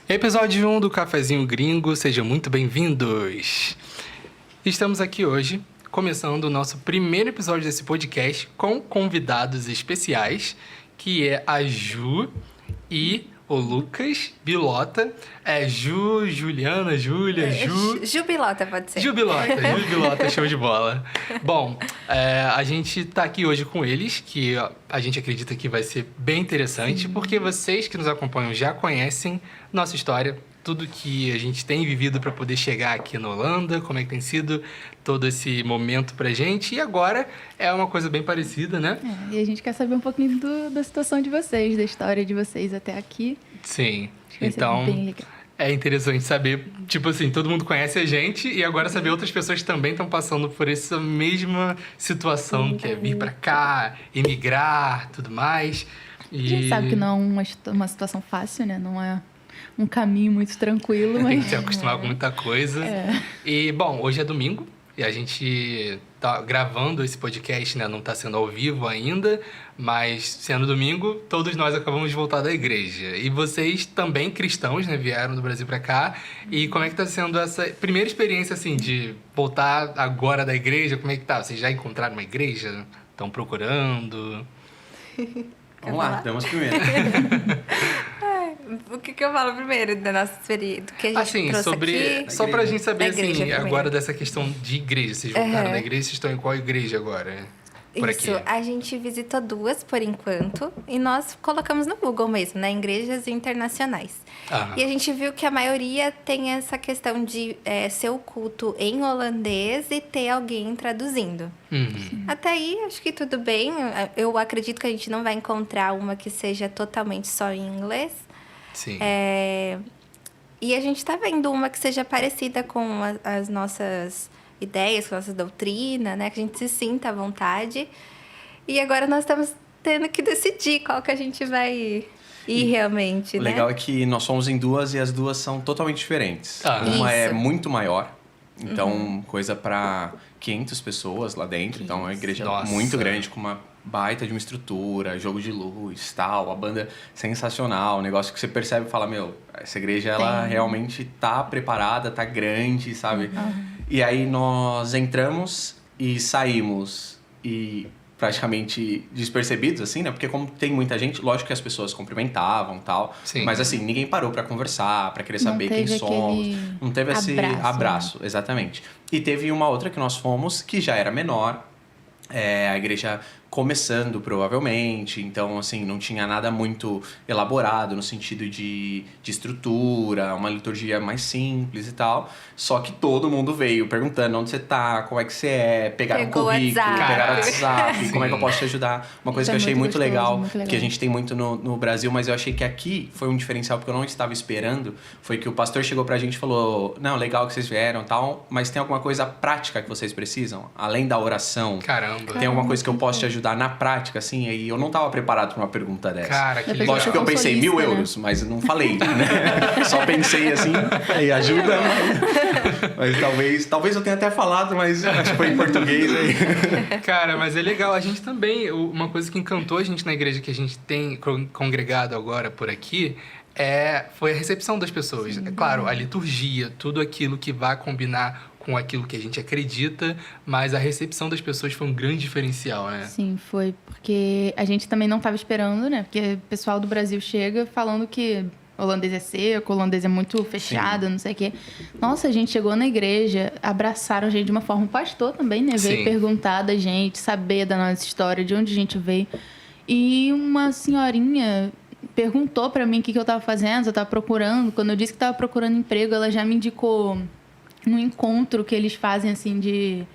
Episódio 1 do Cafezinho Gringo, sejam muito bem-vindos! Estamos aqui hoje, começando o nosso primeiro episódio desse podcast com convidados especiais, que é a Ju e o Lucas Bilota. Juliana, Júlia, Ju... Jubilota, pode ser. Jubilota, show de bola. Bom, a gente tá aqui hoje com eles, que a gente acredita que vai ser bem interessante, porque vocês que nos acompanham já conhecem nossa história, tudo que a gente tem vivido para poder chegar aqui na Holanda, como é que tem sido todo esse momento pra gente. E agora é uma coisa bem parecida, né? E a gente quer saber um pouquinho da situação de vocês, da história de vocês até aqui. Sim, Acho que vai ser então bem legal. é interessante saber, tipo assim, todo mundo conhece a gente e agora saber outras pessoas que também estão passando por essa mesma situação, que é vir pra cá, emigrar, tudo mais. A gente sabe que não é uma situação fácil, né? Não é um caminho muito tranquilo, mas... Tem que se acostumar com muita coisa. E, bom, hoje é domingo e a gente tá gravando esse podcast, né? Não tá sendo ao vivo ainda, mas sendo domingo, todos nós acabamos de voltar da igreja. E vocês também, cristãos, né? Vieram do Brasil pra cá. E como é que tá sendo essa primeira experiência, assim, de voltar agora da igreja? Como é que tá? Vocês já encontraram uma igreja? Estão procurando? Vamos lá, damos primeiro. O que eu falo primeiro da nossa experiência? Do que a gente Assim, trouxe aqui? só pra gente saber, Da igreja assim, primeiro. agora dessa questão de igreja. Vocês voltaram da igreja, vocês estão em qual igreja agora? Por Isso, aqui. a gente visitou 2 por enquanto e nós colocamos no Google mesmo, né? Igrejas internacionais. Aham. E a gente viu que a maioria tem essa questão de ser o culto em holandês e ter alguém traduzindo. Uhum. Até aí, acho que tudo bem. Eu acredito que a gente não vai encontrar uma que seja totalmente só em inglês. Sim. E a gente tá vendo uma que seja parecida com as nossas ideias, com a nossa doutrina, né? Que a gente se sinta à vontade. E agora nós estamos tendo que decidir qual que a gente vai ir realmente, O né? legal é que nós somos em 2 e as 2 são totalmente diferentes. Ah. Uma é Isso. muito maior, então coisa para 500 pessoas lá dentro. Então é uma igreja Nossa. muito grande, com uma baita de uma estrutura, jogo de luz, tal, a banda sensacional, um negócio que você percebe e fala, meu, essa igreja ela realmente tá preparada, tá grande, sabe? E aí nós entramos e saímos e praticamente despercebidos, assim, né? Porque como tem muita gente, lógico que as pessoas cumprimentavam e tal, Sim. mas assim, ninguém parou pra conversar, pra querer Não saber quem teve somos. aquele Não teve esse abraço, abraço, exatamente. E teve uma outra que nós fomos, que já era menor, a igreja começando, provavelmente. Então, assim, não tinha nada muito elaborado no sentido de estrutura, uma liturgia mais simples e tal. Só que todo mundo veio perguntando onde você tá, como é que você é, pegaram Pegou o currículo, WhatsApp. pegaram o WhatsApp, Sim. como é que eu posso te ajudar. Uma coisa Isso que eu é achei muito muito gostoso, legal, muito legal. que a gente tem muito no Brasil, mas eu achei que aqui foi um diferencial, porque eu não estava esperando, foi que o pastor chegou pra gente e falou, não, legal que vocês vieram e tal, mas tem alguma coisa prática que vocês precisam? Além da oração, Caramba. tem alguma coisa que eu posso te ajudar na prática, assim? E eu não tava preparado pra uma pergunta dessa. Cara, que Depois legal. Lógico que eu pensei, Consolista, 1.000 né? euros, mas não falei, né? Só pensei assim, aí ajuda, mas talvez eu tenha até falado, mas acho que foi em português aí. Cara, mas é legal. A gente também, uma coisa que encantou a gente na igreja que a gente tem congregado agora por aqui, foi a recepção das pessoas. É claro, a liturgia, tudo aquilo que vai combinar com aquilo que a gente acredita, mas a recepção das pessoas foi um grande diferencial, né? Sim, foi porque a gente também não estava esperando, né? Porque o pessoal do Brasil chega falando que holandês é seco, holandês é muito fechado, não sei o quê. Nossa, a gente chegou na igreja, abraçaram a gente de uma forma, o pastor também, né? Veio Sim. perguntar da gente, saber da nossa história, de onde a gente veio. E uma senhorinha perguntou pra mim o que eu tava fazendo, se eu tava procurando. Quando eu disse que tava procurando emprego, ela já me indicou num encontro que eles fazem, assim, de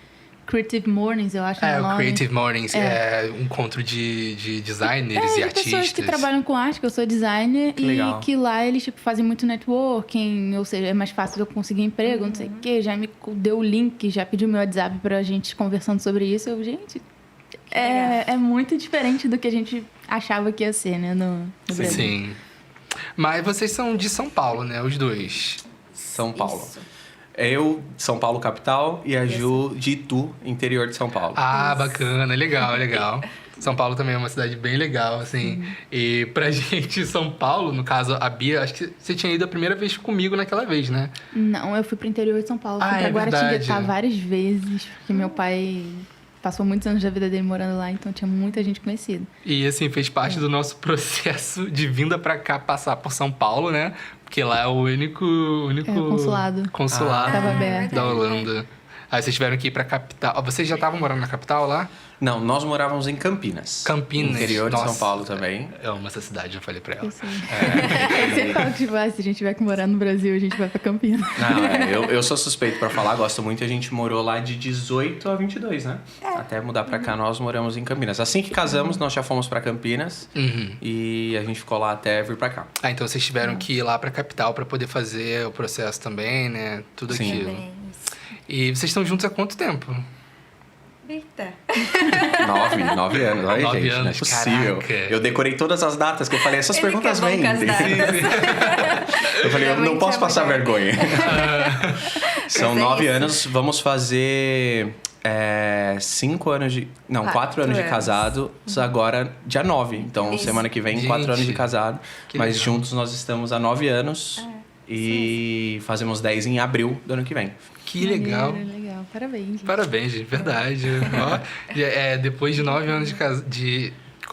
Creative Mornings, eu acho, É, o o nome. Creative Mornings é um encontro de designers e de artistas. pessoas que trabalham com arte, que eu sou designer, Que e legal. que lá eles tipo, fazem muito networking, ou seja, é mais fácil de eu conseguir emprego, não sei o quê. Já me deu o link, já pediu meu WhatsApp pra gente conversando sobre isso. Eu, gente, é muito diferente do que a gente achava que ia ser, né, no Brasil. Sim. Mas vocês são de São Paulo, né? Os dois. São Paulo. Isso. Eu, São Paulo capital, e a Ju de Itu, interior de São Paulo. Ah, bacana. Legal, legal. São Paulo também é uma cidade bem legal, assim. E pra gente, São Paulo, no caso, a Bia, acho que você tinha ido a primeira vez comigo naquela vez, né? Não, eu fui pro interior de São Paulo. Fui pra Guaratinguetá várias vezes, porque meu pai passou muitos anos da vida dele morando lá, então tinha muita gente conhecida. E, assim, fez parte do nosso processo de vinda pra cá, passar por São Paulo, né? Porque lá é o único consulado Tava aberto. da Holanda. Aí vocês tiveram que ir pra capital. Vocês já estavam morando na capital lá? Não, nós morávamos em Campinas. Campinas. Interior de Nossa. São Paulo também. Eu amo essa cidade, eu falei pra ela. Eu sei. Eu sempre falo que tipo, se a gente tiver que morar no Brasil, a gente vai pra Campinas. Não, eu sou suspeito pra falar, gosto muito. A gente morou lá de 18 a 22, né? Até mudar pra cá, nós moramos em Campinas. Assim que casamos, nós já fomos pra Campinas. E a gente ficou lá até vir pra cá. Ah, então vocês tiveram que ir lá pra capital pra poder fazer o processo também, né? Tudo Sim. aquilo. Bem, E vocês estão juntos há quanto tempo? eita. 9 anos. Olha, 9 gente, não é anos, possível. caraca. Eu decorei todas as datas que eu falei, essas Ele perguntas que é bom vêm. com as datas. Eu falei, eu não Realmente posso é passar melhor. vergonha. São Mas é 9 isso. anos, vamos fazer 5 anos de... Não, 4 anos de anos. casado, agora dia 9. Então, Isso. semana que vem, Gente, 4 anos de casado. que Mas legal. juntos nós estamos há 9 anos. E fazemos 10 em abril do ano que vem. Que legal. Maneiro, legal. Parabéns. Gente. Parabéns, gente. Verdade. Ó, depois de 9 anos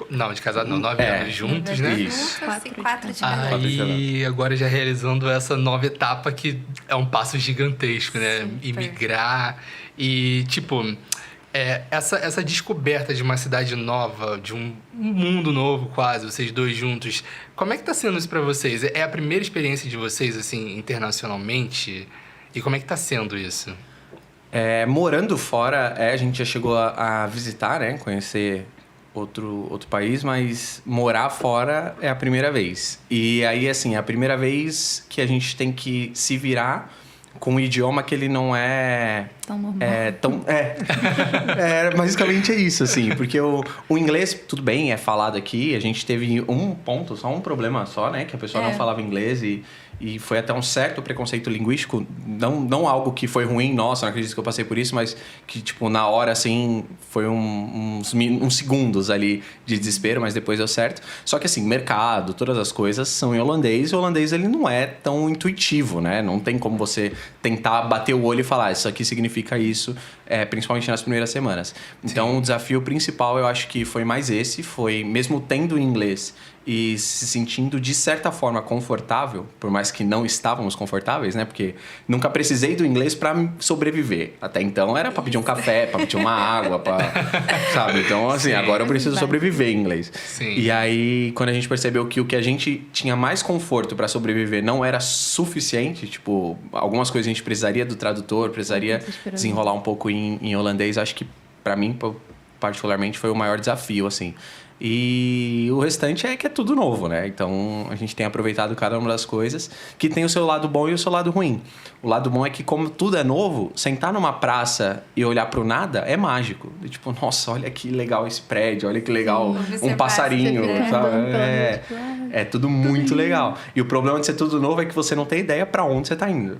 Não, de casado não. 9 anos juntos, né? Isso. Juntos, 4 de Ah, casado. Aí, agora já realizando essa nova etapa que é um passo gigantesco, né? Super. Imigrar e, tipo, essa descoberta de uma cidade nova, de um mundo novo quase, vocês dois juntos. Como é que tá sendo isso pra vocês? É a primeira experiência de vocês, assim, internacionalmente? E como é que tá sendo isso? Morando fora, a gente já chegou a visitar, né? Conhecer outro país, mas morar fora é a primeira vez. E aí, assim, é a primeira vez que a gente tem que se virar com um idioma que ele não é... Tão normal. Basicamente é isso, assim. Porque o inglês, tudo bem, é falado aqui. A gente teve só um problema só, né? Que a pessoa não falava inglês e foi até um certo preconceito linguístico. Não algo que foi ruim, nossa, não acredito que eu passei por isso, mas que, tipo, na hora, assim, foi uns segundos ali de desespero, mas depois deu certo. Só que, assim, mercado, todas as coisas são em holandês. E o holandês, ele não é tão intuitivo, né? Não tem como você tentar bater o olho e falar, isso aqui significa isso, principalmente nas primeiras semanas. Então, o desafio principal, eu acho que foi mais esse, foi mesmo tendo inglês e se sentindo, de certa forma, confortável, por mais que não estávamos confortáveis, né? Porque nunca precisei do inglês para sobreviver. Até então, era para pedir um café, para pedir uma água, sabe? Então, assim, agora eu preciso sobreviver em inglês. Sim. E aí, quando a gente percebeu que o que a gente tinha mais conforto para sobreviver não era suficiente, tipo, algumas coisas a gente precisaria do tradutor, precisaria desenrolar um pouco em holandês, acho que, para mim, particularmente, foi o maior desafio, assim. E o restante é que é tudo novo, né? Então, a gente tem aproveitado cada uma das coisas que tem o seu lado bom e o seu lado ruim. O lado bom é que, como tudo é novo, sentar numa praça e olhar pro nada é mágico. E, tipo, nossa, olha que legal esse prédio, olha que legal um passarinho, sabe? É tudo muito legal. E o problema de ser tudo novo é que você não tem ideia pra onde você tá indo.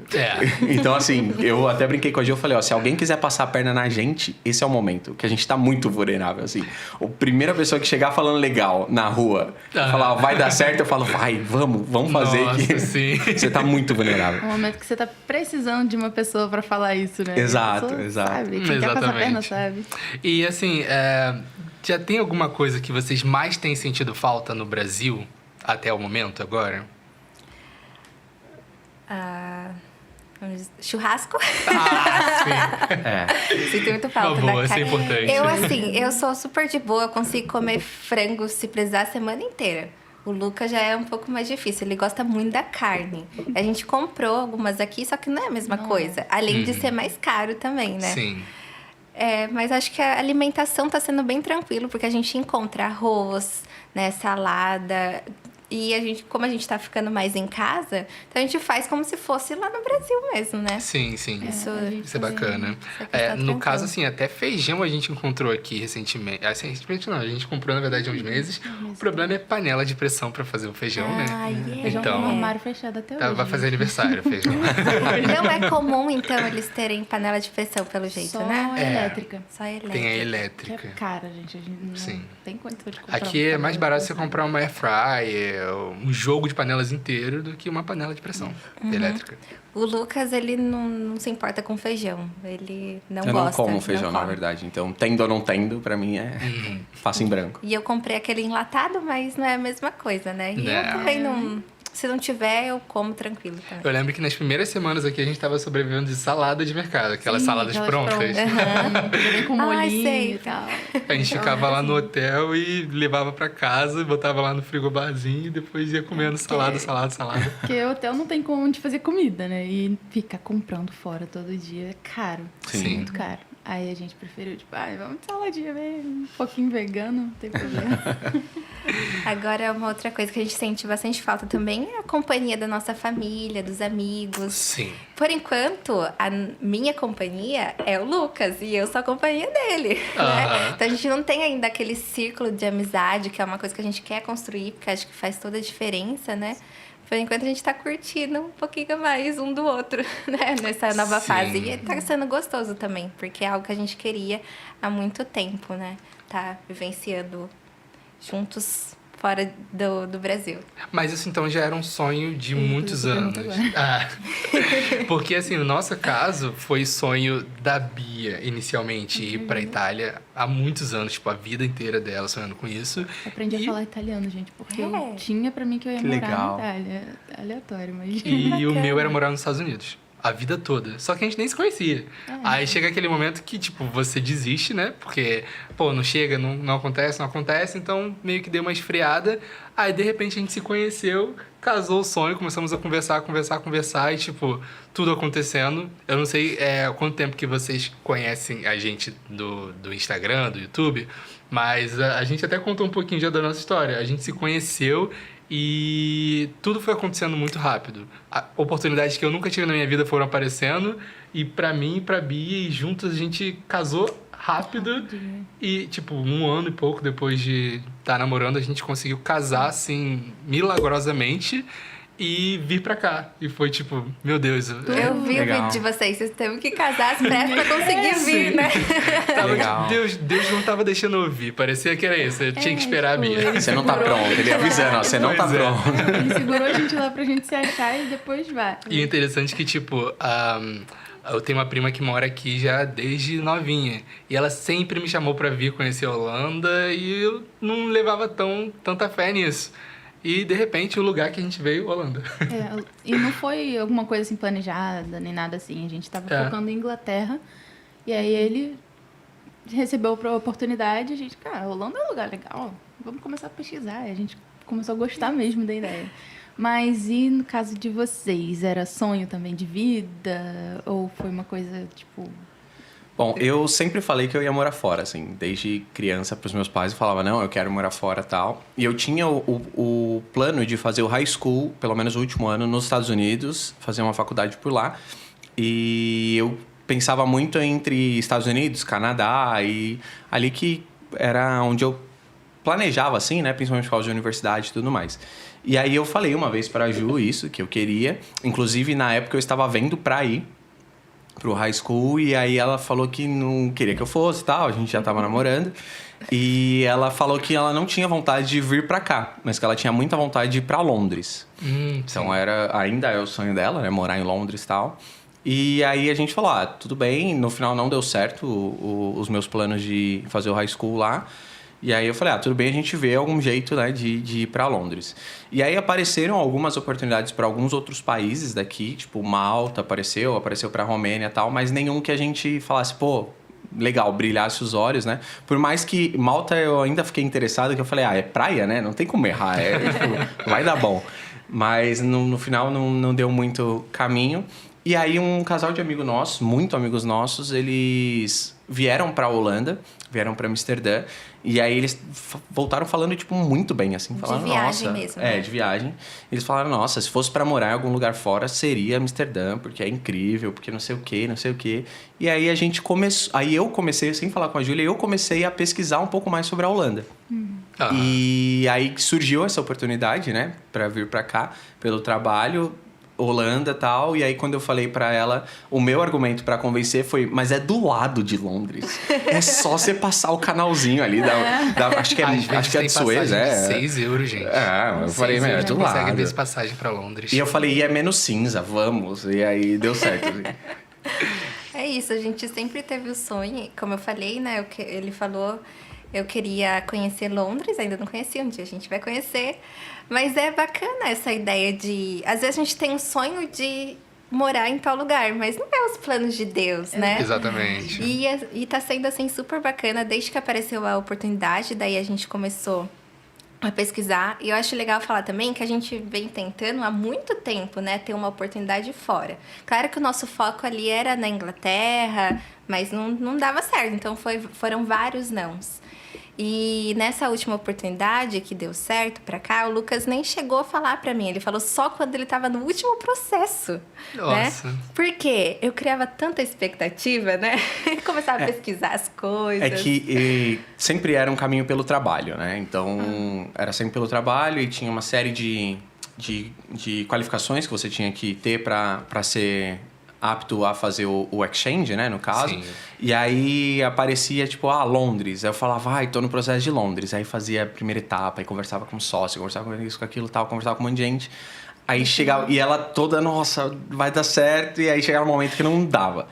Então, assim, eu até brinquei com a Gil, eu falei, ó, se alguém quiser passar a perna na gente, esse é o momento, que a gente tá muito vulnerável, assim. A primeira pessoa que chegar falando legal na rua, falar, vai dar certo, eu falo, vai, vamos fazer. Nossa, que sim. você tá muito vulnerável. É o momento que você tá precisando de uma pessoa pra falar isso, né? Exato, A pessoa exato. Sabe? Quem quer passar a perna, sabe? E assim, já tem alguma coisa que vocês mais têm sentido falta no Brasil até o momento agora? Churrasco. Sim. Sinto muito falta Uma boa, da isso é carne. importante. Eu sou super de boa, eu consigo comer frango se precisar a semana inteira. O Lucas já é um pouco mais difícil, ele gosta muito da carne. A gente comprou algumas aqui, só que não é a mesma coisa. Além de ser mais caro também, né? Sim. Mas acho que a alimentação tá sendo bem tranquilo, porque a gente encontra arroz, né, salada. E como a gente tá ficando mais em casa, então a gente faz como se fosse lá no Brasil mesmo, né? Sim. Isso é bacana. Tá No caso, assim, até feijão a gente encontrou aqui recentemente. Assim, recentemente não, a gente comprou, na verdade, há uns meses. O problema é panela de pressão pra fazer o feijão, né? Feijão Então, com o armário fechado até hoje. Vai fazer aniversário, feijão. Não é comum, então, eles terem panela de pressão, pelo jeito, Só né? elétrica. Só elétrica. Tem a Que elétrica. é cara, gente. A gente não Sim. tem condição de comprar. Aqui é mais barato você comprar uma air fryer, um jogo de panelas inteiro do que uma panela de pressão elétrica. O Lucas, ele não se importa com feijão. Ele não Eu gosta. não como feijão, não na come. verdade. Então, tendo ou não tendo, pra mim faço em branco. E eu comprei aquele enlatado, mas não é a mesma coisa, né? E eu também não... Se não tiver, eu como tranquilo também. Eu lembro que nas primeiras semanas aqui a gente tava sobrevivendo de salada de mercado, aquelas saladas prontas. Vem com molinho sei. e tal. A gente ficava lá no hotel e levava pra casa, botava lá no frigobarzinho e depois ia comendo salada. Porque o hotel não tem como onde fazer comida, né? E ficar comprando fora todo dia é caro. Sim. Muito caro. Aí a gente preferiu, tipo, vamos de saladinha mesmo, um pouquinho vegano, não tem problema. Agora, uma outra coisa que a gente sente bastante falta também é a companhia da nossa família, dos amigos. Sim. Por enquanto, a minha companhia é o Lucas e eu sou a companhia dele, né? Então a gente não tem ainda aquele círculo de amizade, que é uma coisa que a gente quer construir, porque acho que faz toda a diferença, né? Por enquanto a gente tá curtindo um pouquinho mais um do outro, né? Nessa nova fase. E tá sendo gostoso também, porque é algo que a gente queria há muito tempo, né? Tá vivenciando juntos fora do Brasil. Mas isso então já era um sonho de muitos anos. Porque assim, no nosso caso, foi sonho da Bia, inicialmente, ir pra Itália há muitos anos, tipo, a vida inteira dela sonhando com isso. Aprendi a falar italiano, gente, porque eu tinha pra mim que eu ia Que morar legal. na Itália. Aleatório, mas... E o meu era morar nos Estados Unidos. A vida toda. Só que a gente nem se conhecia. Aí chega aquele momento que, tipo, você desiste, né? Porque, não chega, não acontece. Então, meio que deu uma esfriada. Aí, de repente, a gente se conheceu, casou o sonho, começamos a conversar. E, tipo, tudo acontecendo. Eu não sei quanto tempo que vocês conhecem a gente do Instagram, do YouTube. Mas a gente até contou um pouquinho já da nossa história. A gente se conheceu... E tudo foi acontecendo muito rápido. Oportunidades que eu nunca tive na minha vida foram aparecendo. E pra mim e pra Bia, e juntos a gente casou rápido. E, tipo, 1 ano e pouco depois de estar namorando, a gente conseguiu casar, assim, milagrosamente. E vir pra cá. E foi tipo, meu Deus. Eu vi Legal. o vídeo de vocês teve que casar às pressas pra conseguir vir, né? Legal. Deus não tava deixando eu vir. Parecia que era isso. Eu tinha que esperar a Bia. Você não tá pronto. Ele avisando, ó, você não tá Pois é. pronto. Ele segurou a gente lá pra gente se achar e depois vai. E interessante que, tipo, eu tenho uma prima que mora aqui já desde novinha. E ela sempre me chamou pra vir conhecer a Holanda e eu não levava tanta fé nisso. E, de repente, o lugar que a gente veio, Holanda. E não foi alguma coisa assim planejada, nem nada assim. A gente tava focando em Inglaterra. E aí ele recebeu a oportunidade. A gente, cara, Holanda é um lugar legal. Vamos começar a pesquisar. E a gente começou a gostar mesmo da ideia. Mas e no caso de vocês? Era sonho também de vida? Ou foi uma coisa, tipo... Bom, eu sempre falei que eu ia morar fora, assim. Desde criança, pros meus pais, eu falava, não, eu quero morar fora e tal. E eu tinha o plano de fazer o high school, pelo menos o último ano, nos Estados Unidos. Fazer uma faculdade por lá. E eu pensava muito entre Estados Unidos, Canadá. E ali que era onde eu planejava, assim, né? Principalmente por causa de universidade e tudo mais. E aí eu falei uma vez pra Ju isso, que eu queria. Inclusive, na época, eu estava vendo pra ir pro high school, e aí ela falou que não queria que eu fosse e tal, a gente já tava namorando, e ela falou que ela não tinha vontade de vir pra cá, mas que ela tinha muita vontade de ir pra Londres. Então ainda é o sonho dela, né, morar em Londres e tal. E aí a gente falou, tudo bem, no final não deu certo os meus planos de fazer o high school lá. E aí eu falei, tudo bem, a gente vê algum jeito, né, de ir pra Londres. E aí apareceram algumas oportunidades para alguns outros países daqui, tipo Malta apareceu pra Romênia e tal, mas nenhum que a gente falasse, legal, brilhasse os olhos, né? Por mais que Malta eu ainda fiquei interessado, que eu falei, é praia, né? Não tem como errar, tipo, vai dar bom. Mas no final não deu muito caminho. E aí um casal de amigos nossos, muito amigos nossos, eles vieram pra Holanda, vieram pra Amsterdã. E aí eles voltaram falando, tipo, muito bem, assim. Falaram, de viagem nossa, mesmo, né? de viagem. Eles falaram, nossa, se fosse pra morar em algum lugar fora, seria Amsterdã, porque é incrível, porque não sei o quê, não sei o quê. E aí a gente começou... Aí eu comecei, sem falar com a Júlia, eu comecei a pesquisar um pouco mais sobre a Holanda. E aí surgiu essa oportunidade, né? Pra vir pra cá, pelo trabalho... Holanda e tal, e aí quando eu falei pra ela, o meu argumento pra convencer foi, mas é do lado de Londres. É só você passar o canalzinho ali, acho que é de Suez, de 6 euros, gente. Eu falei, é do lado. Consegue ver passagem pra Londres. E eu falei, e é menos cinza, vamos. E aí deu certo. Assim. É isso, a gente sempre teve o sonho, como eu falei, né? Ele falou, eu queria conhecer Londres, ainda não conhecia, um dia a gente vai conhecer. Mas é bacana essa ideia de... Às vezes a gente tem um sonho de morar em tal lugar, mas não é os planos de Deus, né? Exatamente. E tá sendo, assim, super bacana desde que apareceu a oportunidade. Daí a gente começou a pesquisar. E eu acho legal falar também que a gente vem tentando há muito tempo, né? Ter uma oportunidade fora. Claro que o nosso foco ali era na Inglaterra, mas não dava certo. Então foram vários nãos. E nessa última oportunidade que deu certo pra cá, o Lucas nem chegou a falar pra mim. Ele falou só quando ele tava no último processo. Nossa. Né? Porque eu criava tanta expectativa, né? Começava a pesquisar as coisas. É que sempre era um caminho pelo trabalho, né? Então, era sempre pelo trabalho e tinha uma série de qualificações que você tinha que ter pra ser apto a fazer o exchange, né, no caso. Sim. E aí aparecia, tipo, Londres. Aí eu falava, tô no processo de Londres. Aí fazia a primeira etapa, aí conversava com o sócio, conversava com isso, com aquilo, tal, conversava com um monte de gente. Aí chegava, e ela toda, nossa, vai dar certo. E aí chegava um momento que não dava.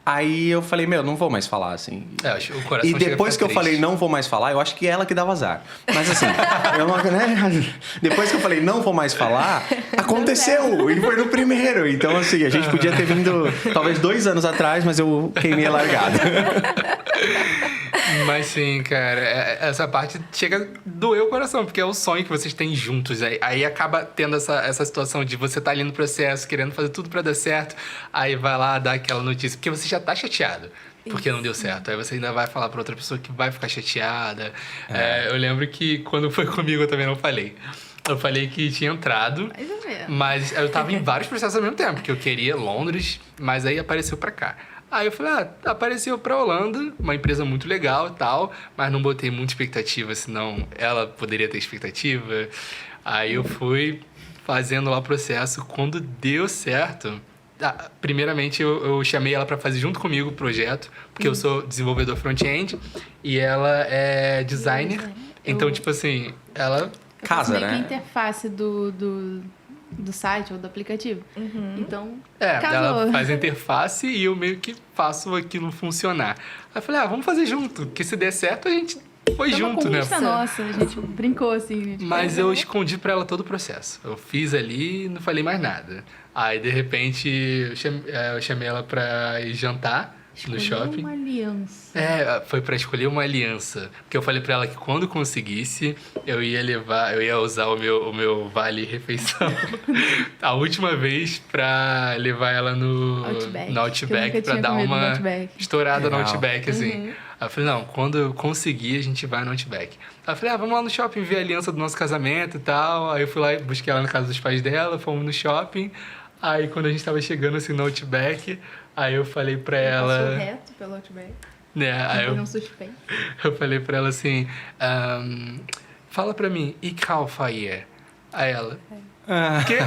Aí eu falei, não vou mais falar, assim. Acho que o coração e depois que eu falei, não vou mais falar, eu acho que é ela que dava azar. Mas assim, depois que eu falei, não vou mais falar, aconteceu. E foi no primeiro. Então, assim, a gente podia ter vindo, talvez 2 anos atrás, mas eu queimei a largada. Mas sim, cara, essa parte chega a doer o coração, porque é o sonho que vocês têm juntos. Aí acaba tendo essa situação de você estar ali no processo, querendo fazer tudo pra dar certo, aí vai lá dar aquela notícia, porque você já tá chateado. Porque não deu certo. Aí você ainda vai falar pra outra pessoa que vai ficar chateada. Eu lembro que quando foi comigo eu também não falei. Eu falei que tinha entrado, mas eu tava em vários processos ao mesmo tempo, porque eu queria Londres, mas aí apareceu pra cá. Aí eu falei, apareceu pra Holanda, uma empresa muito legal e tal, mas não botei muita expectativa, senão ela poderia ter expectativa. Aí eu fui fazendo lá o processo. Quando deu certo, primeiramente eu chamei ela pra fazer junto comigo o projeto, porque eu sou desenvolvedor front-end e ela é designer. Então, tipo assim, ela... Casa, né? A interface do site ou do aplicativo. Então, casou. Ela faz a interface e eu meio que faço aquilo funcionar. Aí eu falei, vamos fazer junto, que se der certo a gente foi junto, né? Nossa, a gente brincou assim. Mas eu escondi pra ela todo o processo. Eu fiz ali e não falei mais nada. Aí, de repente, eu chamei ela pra ir jantar no shopping. Uma aliança. Foi pra escolher uma aliança. Porque eu falei pra ela que quando conseguisse, eu ia usar o meu vale-refeição a última vez pra levar ela no Outback pra dar uma estourada no Outback, assim. Aí eu falei, não, quando eu conseguir, a gente vai no Outback. Aí eu falei, vamos lá no shopping ver a aliança do nosso casamento e tal. Aí eu fui lá e busquei ela na casa dos pais dela, fomos no shopping. Aí quando a gente tava chegando assim no Outback, aí eu falei pra ela... Passou reto pelo Outback. Aí eu falei pra ela assim, fala pra mim, ich kaufe hier. Aí ela... Quê?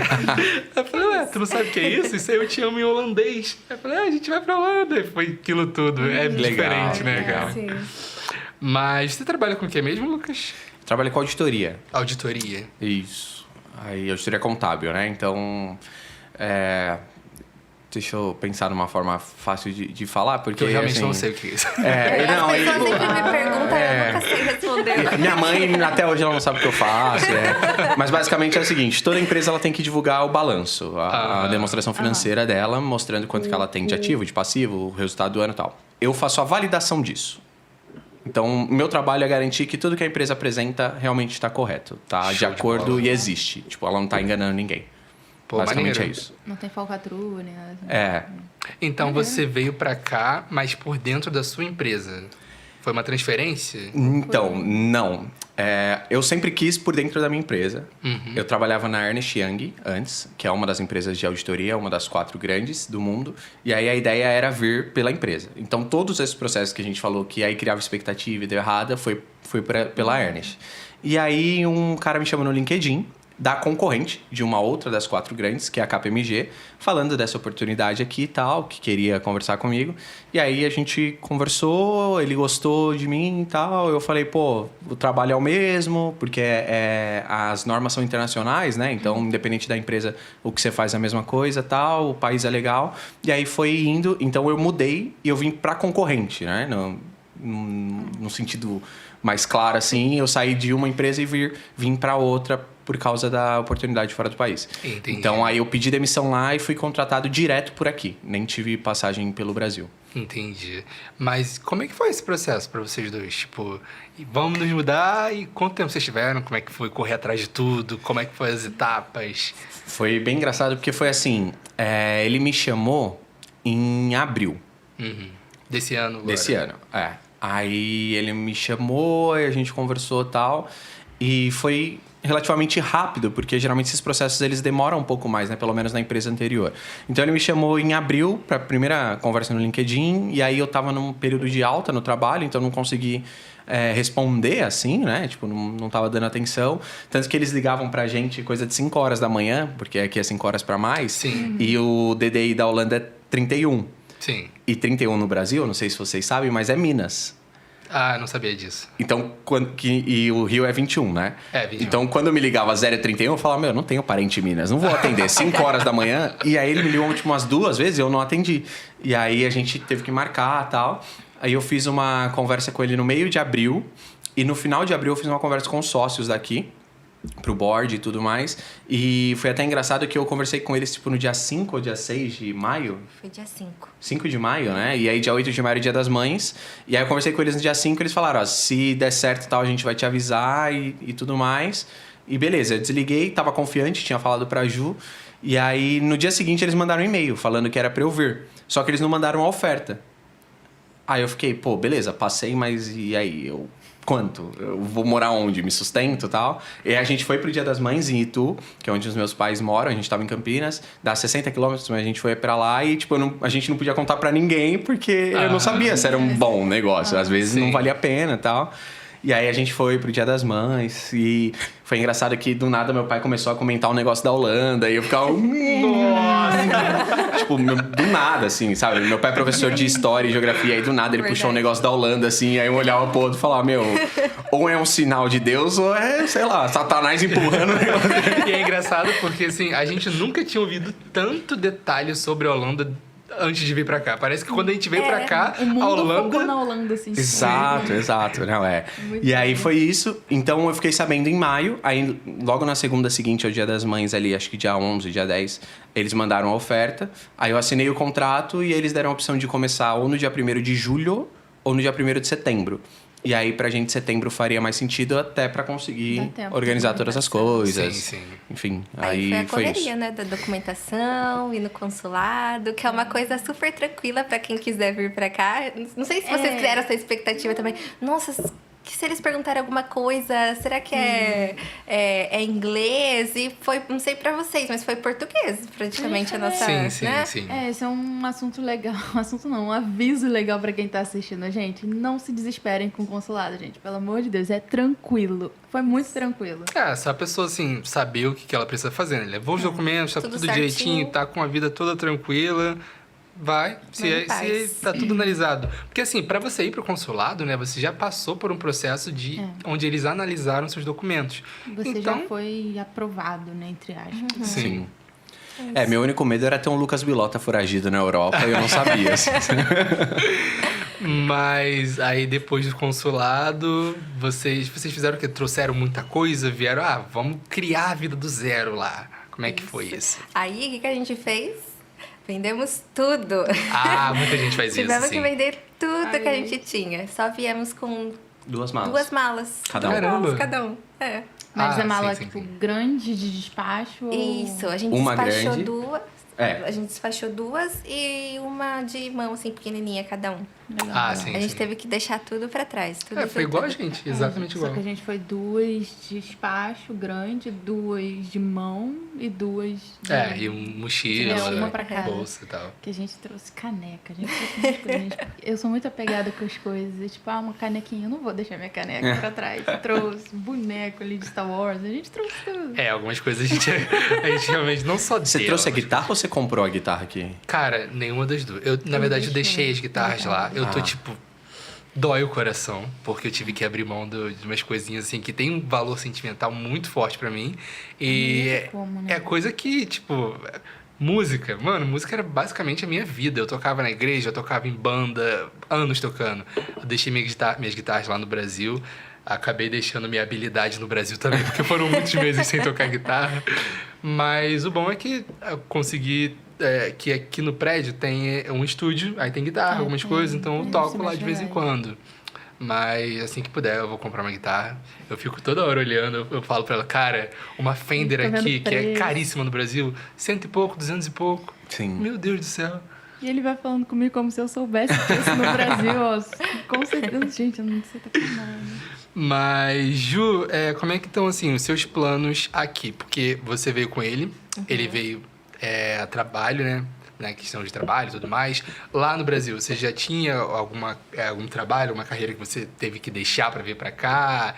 Eu falei, tu não sabe o que é isso? Isso aí eu te amo em holandês. Aí eu falei, a gente vai pra Holanda. E foi aquilo tudo. É diferente, né, cara? Sim. Mas você trabalha com o que mesmo, Lucas? Trabalho com auditoria. Auditoria. Isso. Aí, auditoria contábil, né? Então, deixa eu pensar numa forma fácil de falar, porque... Eu realmente assim, não sei o que é isso. As pessoas sempre me perguntam e eu nunca sei responder. Minha mãe, até hoje, ela não sabe o que eu faço. Mas, basicamente, é o seguinte. Toda empresa ela tem que divulgar o balanço. A demonstração financeira dela, mostrando quanto que ela tem de ativo, de passivo, o resultado do ano e tal. Eu faço a validação disso. Então, o meu trabalho é garantir que tudo que a empresa apresenta realmente está correto, tá Show de de acordo bola. e existe. Tipo, ela não tá enganando ninguém. Pô, Basicamente maneiro. é isso. Não tem falcatrua, nem nada. É. Então você veio pra cá, mas por dentro da sua empresa. Foi uma transferência? Então, não. Eu sempre quis por dentro da minha empresa. Uhum. Eu trabalhava na Ernst Young antes, que é uma das empresas de auditoria, uma das 4 grandes do mundo. E aí a ideia era vir pela empresa. Então, todos esses processos que a gente falou que aí criava expectativa e deu errada, foi pela Ernst. E aí um cara me chamou no LinkedIn, da concorrente de uma outra das 4 grandes, que é a KPMG, falando dessa oportunidade aqui e tal, que queria conversar comigo. E aí a gente conversou, ele gostou de mim e tal. Eu falei, pô, o trabalho é o mesmo, porque as normas são internacionais, né? Então, independente da empresa, o que você faz é a mesma coisa tal, o país é legal. E aí foi indo, então eu mudei e eu vim pra concorrente, né? No sentido mais claro, assim, eu saí de uma empresa e vim para outra por causa da oportunidade fora do país. Entendi. Então, aí eu pedi demissão lá e fui contratado direto por aqui. Nem tive passagem pelo Brasil. Entendi. Mas como é que foi esse processo pra vocês dois? Tipo, vamos nos mudar e quanto tempo vocês tiveram? Como é que foi correr atrás de tudo? Como é que foi as etapas? Foi bem engraçado porque foi assim, ele me chamou em abril. Uhum. Desse ano agora? Desse ano, é. Aí ele me chamou, aí a gente conversou e tal. E foi relativamente rápido, porque geralmente esses processos eles demoram um pouco mais, né? Pelo menos na empresa anterior. Então ele me chamou em abril para a primeira conversa no LinkedIn. E aí eu tava num período de alta no trabalho, então não consegui responder assim, né? Tipo, não tava dando atenção. Tanto que eles ligavam pra gente coisa de 5 horas da manhã, porque aqui é 5 horas para mais. Sim. E o DDI da Holanda é 31. Sim. E 31 no Brasil, não sei se vocês sabem, mas é Minas. Ah, não sabia disso. Então, e o Rio é 21, né? É, 21. Então, quando eu me ligava 0h31, eu falava, não tenho parente em Minas, não vou atender. 5 horas da manhã. E aí ele me ligou umas 2 vezes e eu não atendi. E aí a gente teve que marcar e tal. Aí eu fiz uma conversa com ele no meio de abril. E no final de abril eu fiz uma conversa com os sócios daqui, pro board e tudo mais. E foi até engraçado que eu conversei com eles tipo no dia 5 ou dia 6 de maio. Foi dia 5. 5 de maio, né? E aí dia 8 de maio é dia das mães. E aí eu conversei com eles no dia 5 e eles falaram, ó, se der certo e tal, a gente vai te avisar e tudo mais. E beleza, eu desliguei, tava confiante, tinha falado pra Ju. E aí no dia seguinte eles mandaram um e-mail falando que era pra eu vir. Só que eles não mandaram uma oferta. Aí eu fiquei, pô, beleza, passei, mas e aí? Quanto? Eu vou morar onde? Me sustento e tal? E aí a gente foi pro Dia das Mães em Itu, que é onde os meus pais moram. A gente tava em Campinas, dá 60 quilômetros, mas a gente foi pra lá e, tipo, a gente não podia contar pra ninguém porque eu não sabia se era um bom negócio. Às vezes não valia a pena e tal. E aí a gente foi pro Dia das Mães e foi engraçado que do nada meu pai começou a comentar um negócio da Holanda e eu ficava... Nossa! Tipo, do nada, assim, sabe? Meu pai é professor de História e Geografia e do nada ele puxou um negócio da Holanda, assim, aí eu olhava pro outro e falava, meu, ou é um sinal de Deus ou é, sei lá, Satanás empurrando o negócio. E é engraçado porque, assim, a gente nunca tinha ouvido tanto detalhe sobre a Holanda antes de vir pra cá. Parece que quando a gente veio pra cá, O mundo a Holanda... focou na Holanda, assim. Exato. Não, Muito e aí bom. foi isso. Então eu fiquei sabendo em maio. Aí logo na segunda seguinte, ao Dia das Mães ali, acho que dia 11, dia 10, eles mandaram a oferta. Aí eu assinei o contrato e eles deram a opção de começar ou no dia 1º de julho ou no dia 1º de setembro. E aí, pra gente, setembro faria mais sentido até pra conseguir Dá tempo organizar de todas as organização. coisas. Sim. Enfim, Aí aí foi a foi correria, isso. né? Da documentação, ir no consulado, que é uma coisa super tranquila pra quem quiser vir pra cá. Não sei se vocês criaram essa expectativa também. Nossa, que se eles perguntarem alguma coisa, será que é inglês? E foi, não sei pra vocês, mas foi português praticamente a nossa, Sim. né? Esse é um assunto legal. Um assunto não, um aviso legal pra quem tá assistindo a gente. Não se desesperem com o consulado, gente. Pelo amor de Deus, é tranquilo. Foi muito tranquilo. É, só a pessoa, assim, saber o que ela precisa fazer, né? Levou os documentos, tá Tudo tudo certinho. direitinho, tá com a vida toda tranquila, vai. Se tá tudo analisado. Porque, assim, pra você ir pro consulado, né? Você já passou por um processo onde eles analisaram seus documentos. Você Então- já foi aprovado, né? Entre aspas. Sim. Meu único medo era ter um Lucas Bilota foragido na Europa e eu não sabia. Assim. Mas aí depois do consulado, vocês fizeram o quê? Trouxeram muita coisa? Vieram, vamos criar a vida do zero lá. Como é que foi isso? Aí, o que a gente fez? Vendemos tudo. Ah, muita gente faz isso, Tivemos sim. que vender tudo Ai, que a gente tinha. Só viemos com 2 malas. 2 malas. Cada um. 2 malas Caramba. cada um. É. Mas Ah, é mala, sim, tipo, sim. grande de despacho? ou- Isso, a gente Uma despachou grande. 2. É. A gente despachou 2 e uma de mão, assim, pequenininha cada um. Legal, Ah, legal. sim. A gente teve que deixar tudo pra trás. Tudo, Foi tudo, igual a tudo. gente, exatamente Só igual. que a gente foi 2 de despacho grande, 2 de mão e 2 de... E mochila, É, uma pra cada. bolsa e tal. Que a gente trouxe caneca, a gente trouxe umas coisas. Gente, eu sou muito apegada com as coisas. Tipo, uma canequinha, eu não vou deixar minha caneca pra trás. Trouxe boneco ali de Star Wars, a gente trouxe tudo. Algumas coisas a gente realmente não só Você deu, trouxe a mas- guitarra ou você comprou a guitarra aqui? Cara, nenhuma das duas. Na verdade, eu deixei. deixei as guitarras lá. Eu tô, Ah. tipo... Dói o coração, porque eu tive que abrir mão de umas coisinhas, assim, que tem um valor sentimental muito forte pra mim. E Não tem como, né? é coisa que, tipo... Música. Mano, música era basicamente a minha vida. Eu tocava na igreja, eu tocava em banda, anos tocando. Eu deixei minhas guitarras lá no Brasil. Acabei deixando minha habilidade no Brasil também, porque foram muitos meses sem tocar guitarra. Mas o bom é que eu consegui... que aqui no prédio tem um estúdio, aí tem guitarra, algumas tem. coisas, então eu Isso toco é lá mais de vez em verdade. quando. Mas assim que puder, eu vou comprar uma guitarra. Eu fico toda hora olhando, eu falo pra ela, cara, uma Fender Tô vendo aqui, que é preço. caríssima no Brasil, 100 e pouco, 200 e pouco. Sim. Meu Deus do céu. E ele vai falando comigo como se eu soubesse disso no Brasil, ó. Com certeza, gente, eu não sei tá falando nada. Mas, Ju, como é que estão, assim, os seus planos aqui? Porque você veio com ele, ele veio a trabalho, né? Na questão de trabalho e tudo mais. Lá no Brasil, você já tinha algum trabalho, uma carreira que você teve que deixar para vir para cá?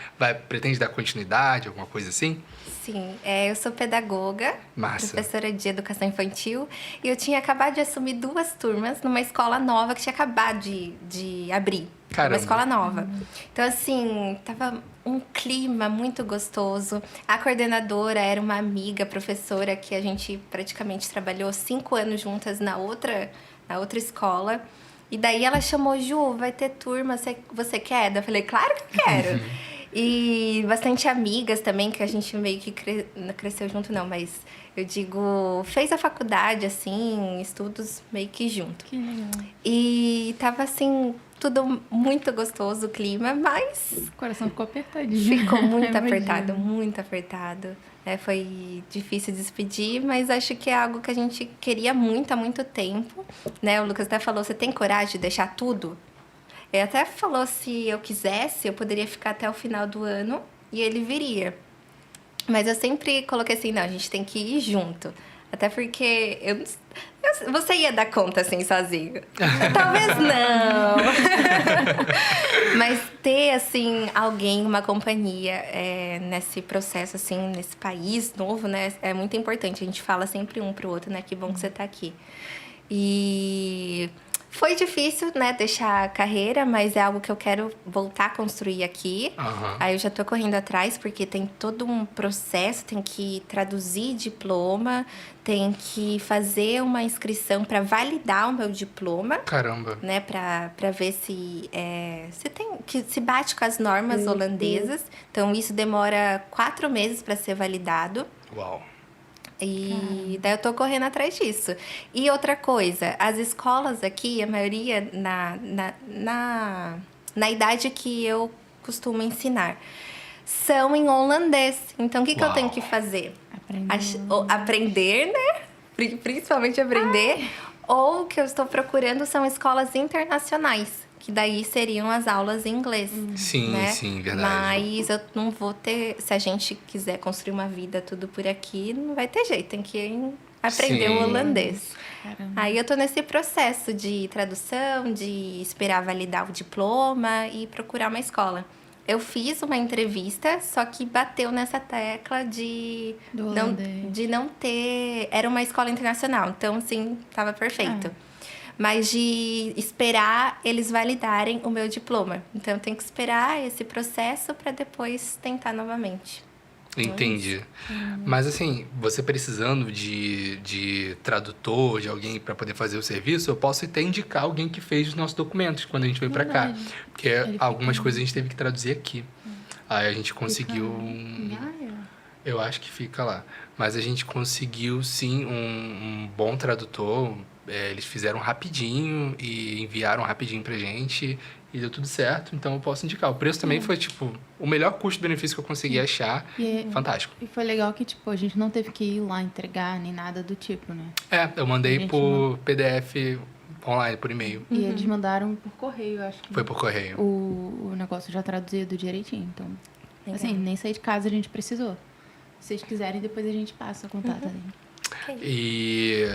Pretende dar continuidade, alguma coisa assim? Sim, eu sou pedagoga, Massa. professora de educação infantil, e eu tinha acabado de assumir 2 turmas numa escola nova que tinha acabado de abrir. Caramba. Uma escola nova. Então, assim, tava um clima muito gostoso. A coordenadora era uma amiga, professora, que a gente praticamente trabalhou 5 anos juntas na outra escola. E daí ela chamou, Ju, vai ter turma, você quer? Eu falei, claro que eu quero. E bastante amigas também, que a gente meio que não cresceu junto, não, mas eu digo, fez a faculdade, assim, estudos meio que junto. Que legal. E tava, assim, tudo muito gostoso o clima, mas O coração ficou apertadinho. ficou muito Imagino. apertado, muito apertado. Foi difícil despedir, mas acho que é algo que a gente queria muito há muito tempo, né? O Lucas até falou, você tem coragem de deixar tudo? Ele até falou se eu quisesse, eu poderia ficar até o final do ano e ele viria. Mas eu sempre coloquei assim, não, a gente tem que ir junto. Até porque você ia dar conta assim sozinho. Talvez não. Mas ter assim alguém, uma companhia nesse processo assim, nesse país novo, né, é muito importante. A gente fala sempre um pro outro, né, que bom que você tá aqui. E foi difícil, né, deixar a carreira, mas é algo que eu quero voltar a construir aqui. Aham. Aí eu já tô correndo atrás, porque tem todo um processo, tem que traduzir diploma, tem que fazer uma inscrição para validar o meu diploma, Caramba. né, para ver se se bate com as normas holandesas. Então isso demora 4 meses para ser validado. Uau. E daí eu tô correndo atrás disso. E outra coisa, as escolas aqui, a maioria na idade que eu costumo ensinar, são em holandês. Então, o que eu Uau. tenho que fazer? Aprendeu. Aprender, né? Principalmente aprender. Ou o que eu estou procurando são escolas internacionais, que daí seriam as aulas em inglês. Sim, né? sim, verdade. Mas eu não vou ter... Se a gente quiser construir uma vida tudo por aqui, não vai ter jeito. Tem que aprender Sim. o holandês. Caramba. Aí eu tô nesse processo de tradução, de esperar validar o diploma e procurar uma escola. Eu fiz uma entrevista, só que bateu nessa tecla de Do não, holandês. de não ter... Era uma escola internacional, então, assim, tava perfeito. Mas de esperar eles validarem o meu diploma. Então, eu tenho que esperar esse processo para depois tentar novamente. Entendi. Mas assim, você precisando de tradutor, de alguém para poder fazer o serviço, eu posso até indicar alguém que fez os nossos documentos quando a gente veio para cá. Verdade. Porque Ele algumas fica- coisas a gente teve que traduzir aqui. Aí a gente conseguiu. Eu acho que fica lá. Mas a gente conseguiu, sim, um bom tradutor, eles fizeram rapidinho e enviaram rapidinho pra gente e deu tudo certo, então eu posso indicar. O preço também foi, tipo, o melhor custo-benefício que eu consegui achar. Fantástico. E foi legal que, tipo, a gente não teve que ir lá entregar nem nada do tipo, né? Eu mandei por PDF online, por e-mail. E eles mandaram por correio, eu acho que. Foi por correio. O negócio já traduzido direitinho, então... Legal. Assim, nem sair de casa a gente precisou. Se vocês quiserem, depois a gente passa o contato ali. E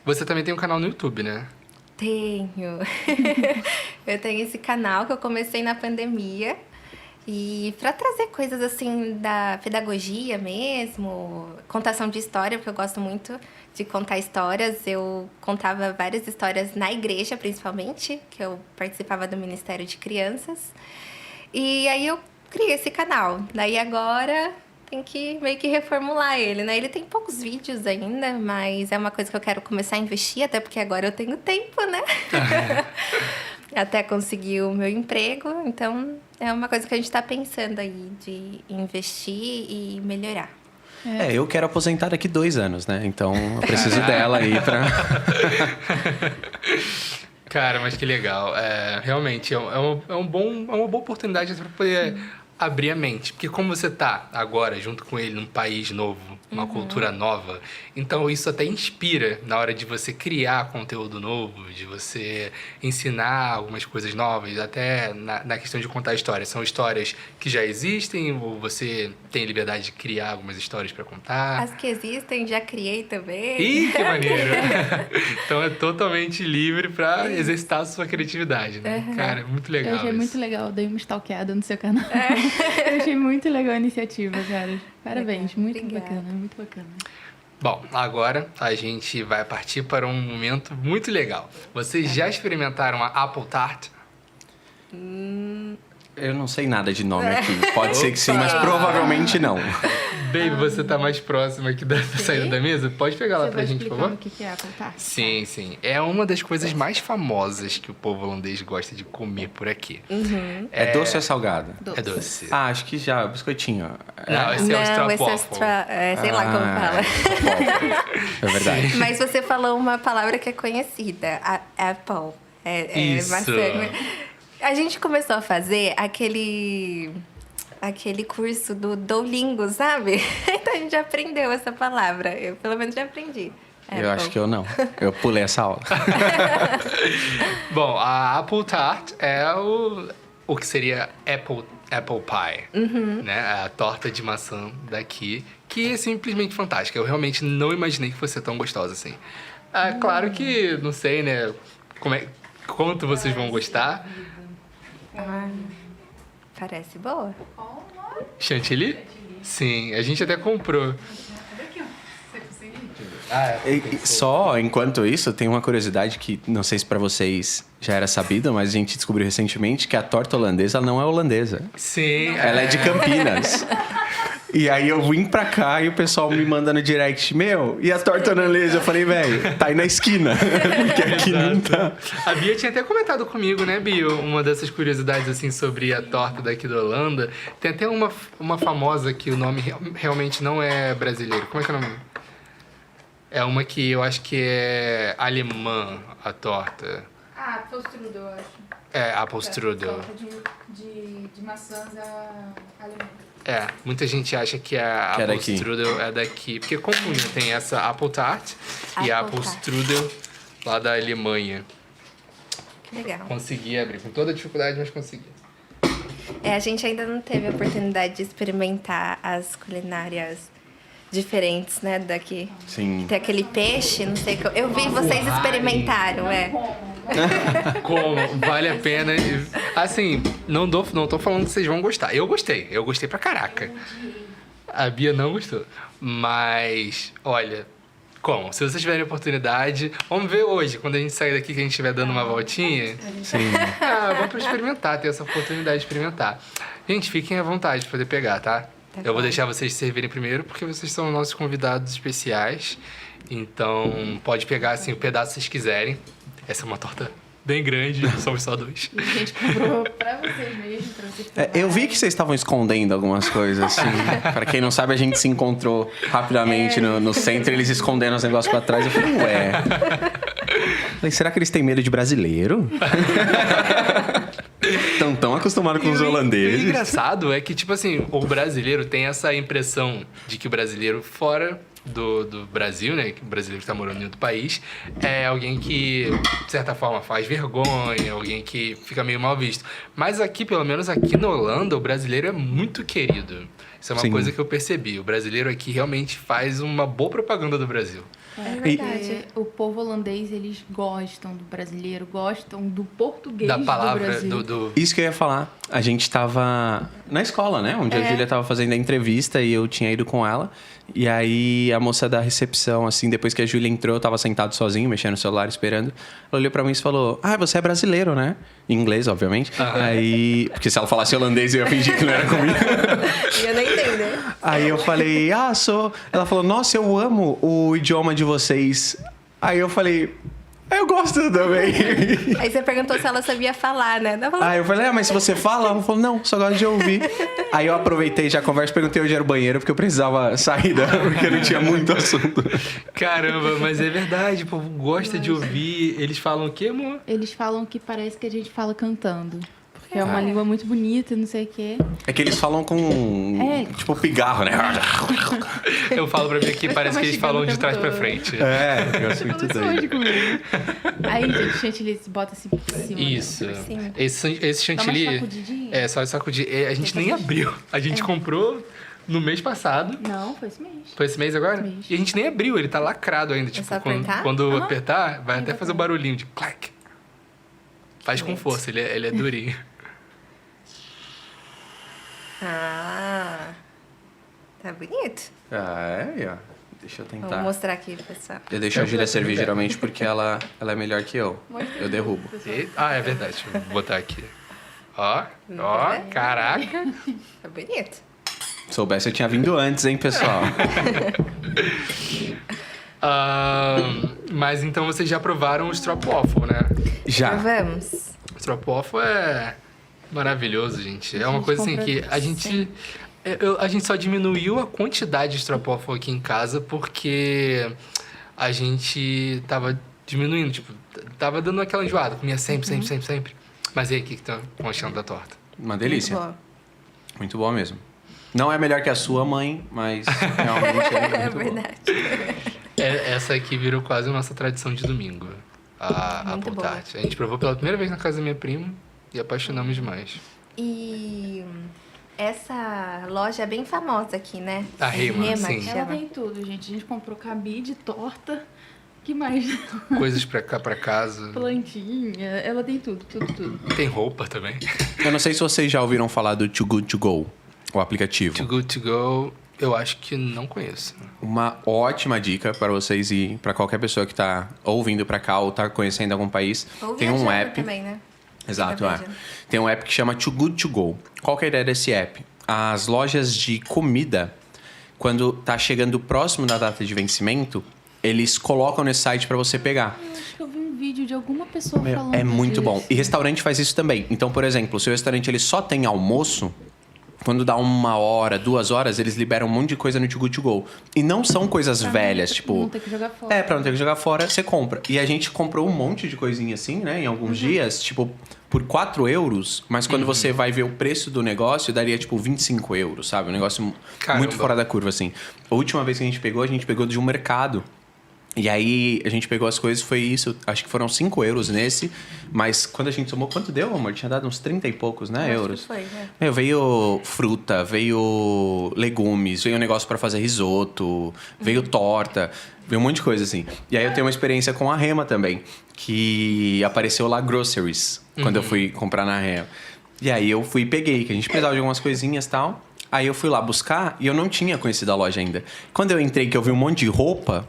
você também tem um canal no YouTube, né? Tenho. Eu tenho esse canal que eu comecei na pandemia. E para trazer coisas assim da pedagogia mesmo, contação de história, porque eu gosto muito de contar histórias. Eu contava várias histórias na igreja, principalmente, que eu participava do Ministério de Crianças. E aí eu criei esse canal. Daí agora tem que meio que reformular ele, né? Ele tem poucos vídeos ainda, mas é uma coisa que eu quero começar a investir, até porque agora eu tenho tempo, né? Até conseguir o meu emprego. Então, é uma coisa que a gente tá pensando aí de investir e melhorar. Eu quero aposentar daqui 2 anos, né? Então, eu preciso dela aí pra... Cara, mas que legal. Realmente, é uma boa oportunidade para poder abrir a mente. Porque como você tá agora junto com ele num país novo, uma cultura nova, então isso até inspira na hora de você criar conteúdo novo, de você ensinar algumas coisas novas, até na questão de contar histórias. São histórias que já existem ou você tem liberdade de criar algumas histórias para contar? As que existem, já criei também. Ih, que maneiro! Então é totalmente livre para exercitar a sua criatividade, né? Cara, é muito legal. Eu achei muito legal, dei uma stalkeada no seu canal. Eu achei muito legal a iniciativa, cara. Parabéns, Legal. muito Obrigada. bacana, muito bacana. Bom, agora a gente vai partir para um momento muito legal. Vocês já experimentaram a Apple Tart? Eu não sei nada de nome aqui. Pode ser que sim, mas provavelmente não. Baby, você tá mais próximo aqui da saída da mesa? Pode pegar lá Você pra vai gente, por explicar favor? o que é Apple Tart? Sim, sim. É uma das coisas mais famosas que o povo holandês gosta de comer por aqui. É doce ou salgado? É doce. Ah, acho que já. Biscoitinho. Não, esse é o Não, esse é stroopwafel. sei lá como fala. É verdade. Mas você falou uma palavra que é conhecida, Apple. Isso. Maçã. A gente começou a fazer aquele curso do Duolingo, sabe? Então a gente já aprendeu essa palavra. Eu, pelo menos, já aprendi. Eu acho que eu não. Eu pulei essa aula. Bom, a Apple Tart é o que seria Apple Pie, né? A torta de maçã daqui, que é simplesmente fantástica. Eu realmente não imaginei que fosse tão gostosa assim. Claro que, não sei, né? Quanto vocês vão gostar. Parece boa. Chantilly? Sim, a gente até comprou. Só enquanto isso, tem uma curiosidade que não sei se pra vocês já era sabido, mas a gente descobriu recentemente que a torta holandesa não é holandesa. Sim. Ela é de Campinas. E aí eu vim pra cá e o pessoal me manda no direct, e a torta holandesa? Eu falei, velho, tá aí na esquina. Porque aqui não tá. A Bia tinha até comentado comigo, né, Bia? Uma dessas curiosidades, assim, sobre a torta daqui da Holanda. Tem até uma famosa que o nome realmente não é brasileiro. Como é que é o nome? É uma que eu acho que é alemã, a torta. Apfelstrudel, eu acho. É, Apfelstrudel. Torta de maçãs alemã. Muita gente acha que a Que é daqui. Apfelstrudel é daqui. Porque confunde, tem essa Apple Tart e a Apple Tart. Apfelstrudel lá da Alemanha. Que legal. Consegui abrir com toda dificuldade, mas consegui. A gente ainda não teve a oportunidade de experimentar as culinárias diferentes, né, daqui. Sim. Tem aquele peixe, não sei como. Eu vi vocês experimentaram, Como? Vale a pena. Assim, não tô falando que vocês vão gostar. Eu gostei pra caraca. A Bia não gostou. Mas, olha, como? Se vocês tiverem oportunidade, vamos ver hoje, quando a gente sair daqui, que a gente estiver dando uma voltinha. Sim. Vamos pra experimentar, ter essa oportunidade de experimentar. Gente, fiquem à vontade de poder pegar, tá? Eu vou deixar vocês servirem primeiro, porque vocês são nossos convidados especiais. Então, pode pegar, assim, o pedaço que vocês quiserem. Essa é uma torta bem grande, somos só 2. E a gente comprou pra vocês mesmo, pra vocês Eu vi que vocês estavam escondendo algumas coisas, assim. Pra quem não sabe, a gente se encontrou rapidamente no centro, eles escondendo os negócios pra trás. Eu falei, Falei, será que eles têm medo de brasileiro? Estão tão acostumados com os E o holandeses. engraçado é que, tipo assim, o brasileiro tem essa impressão de que o brasileiro fora do Brasil, né? Que o brasileiro que tá morando em outro país, é alguém que, de certa forma, faz vergonha, alguém que fica meio mal visto. Mas aqui, pelo menos aqui na Holanda, o brasileiro é muito querido. Isso é uma Sim. coisa que eu percebi. O brasileiro aqui realmente faz uma boa propaganda do Brasil. É verdade. Porque o povo holandês, eles gostam do brasileiro, gostam do português Da do palavra, Brasil. do... Isso que eu ia falar. A gente tava na escola, né? Onde a Júlia tava fazendo a entrevista e eu tinha ido com ela. E aí a moça da recepção, assim, depois que a Júlia entrou, eu tava sentado sozinho, mexendo no celular, esperando. Ela olhou pra mim e falou: ah, você é brasileiro, né? Em inglês, obviamente. Aí. Porque se ela falasse holandês, eu ia fingir que não era comigo. E eu não entendo. Aí eu falei, sou. Ela falou, nossa, eu amo o idioma de vocês. Aí eu falei, eu gosto também. Aí você perguntou se ela sabia falar, né? Ela falou, Aí eu falei, mas se você fala? Ela falou, não, só gosto de ouvir. Aí eu aproveitei já a conversa, perguntei onde era o banheiro, porque eu precisava sair, porque não tinha muito assunto. Caramba, mas é verdade, o povo gosta de ouvir. Eles falam o quê, amor? Eles falam que parece que a gente fala cantando. Porque é uma língua muito bonita, não sei o quê. É que eles falam com, tipo, pigarro, né? Eu falo pra mim aqui, parece que eles falam de trás pra frente. Eu gosto Você muito falou isso doido. hoje comigo. Aí, gente, chantilly se bota assim por cima. Isso. cima. Esse Dá uma chantilly... sacudidinha. É, só sacudir. A gente nem abriu. A gente comprou no mês passado. Não, foi esse mês. Foi esse mês agora? Esse mês. E a gente nem abriu, ele tá lacrado ainda. Tipo, só quando, apertar? quando Aham. apertar, vai até vai fazer o barulhinho de clac. Faz com força, ele é durinho. Ah, tá bonito. Ó. Deixa eu Vou tentar. mostrar aqui, pessoal. Eu deixo a Júlia servir geralmente porque ela é melhor que eu. Eu derrubo. É verdade. Vou botar aqui. Ó, caraca. Tá bonito. Se soubesse, eu tinha vindo antes, hein, pessoal? Mas então vocês já provaram o stroopwafel, né? Já. Vamos. O stroopwafel é maravilhoso, gente. É uma gente coisa assim compra que a gente... a gente só diminuiu a quantidade de stroopwafel aqui em casa porque a gente tava diminuindo, tipo, tava dando aquela enjoada, comia sempre. Mas e aí, o que estão achando da torta? Uma delícia. Muito bom. Muito boa mesmo. Não é melhor que a sua mãe, mas realmente é É muito boa. verdade. Essa aqui virou quase a nossa tradição de domingo, a Muito Apple boa. Tart. A gente provou pela primeira vez na casa da minha prima e apaixonamos demais. E essa loja é bem famosa aqui, né? A Rema, que sim. Ela chama. tem tudo, gente. A gente comprou cabide, torta. Que mais? Coisas pra cá, pra casa. Plantinha. Ela tem tudo. Tem roupa também. Eu não sei se vocês já ouviram falar do Too Good To Go, o aplicativo. Too Good To Go, eu acho que não conheço. Uma ótima dica para vocês e para qualquer pessoa que tá ou vindo para cá ou tá conhecendo algum país. Ou Tem um viajando app. também, né? Exato, Tá é. viajando. Tem um app que chama Too Good To Go. Qual que é a ideia desse app? As lojas de comida, quando tá chegando próximo da data de vencimento, eles colocam nesse site para você pegar. Acho que eu vi um vídeo de alguma pessoa falando É muito bom. disso. E restaurante faz isso também. Então, por exemplo, o seu restaurante ele só tem almoço, quando dá 1 hora, 2 horas, eles liberam um monte de coisa no Too Good To Go. E não são coisas velhas, tipo... Não ter que jogar fora. Pra não ter que jogar fora, você compra. E a gente comprou um monte de coisinha assim, né? Em alguns dias, tipo, por 4 euros. Mas quando você vai ver o preço do negócio, daria, tipo, 25 euros, sabe? Um negócio Caramba. muito fora da curva, assim. A última vez que a gente pegou de um mercado. E aí, a gente pegou as coisas, foi isso. Acho que foram 5 euros nesse. Mas quando a gente somou, quanto deu, amor? Tinha dado uns 30 e poucos, né? Acho que Euros. foi, né? Meu, veio fruta, veio legumes, veio um negócio pra fazer risoto, veio torta, veio um monte de coisa assim. E aí eu tenho uma experiência com a Rema também, que apareceu lá Groceries, quando eu fui comprar na Rema. E aí eu fui e peguei, que a gente precisava de algumas coisinhas e tal. Aí eu fui lá buscar e eu não tinha conhecido a loja ainda. Quando eu entrei, que eu vi um monte de roupa,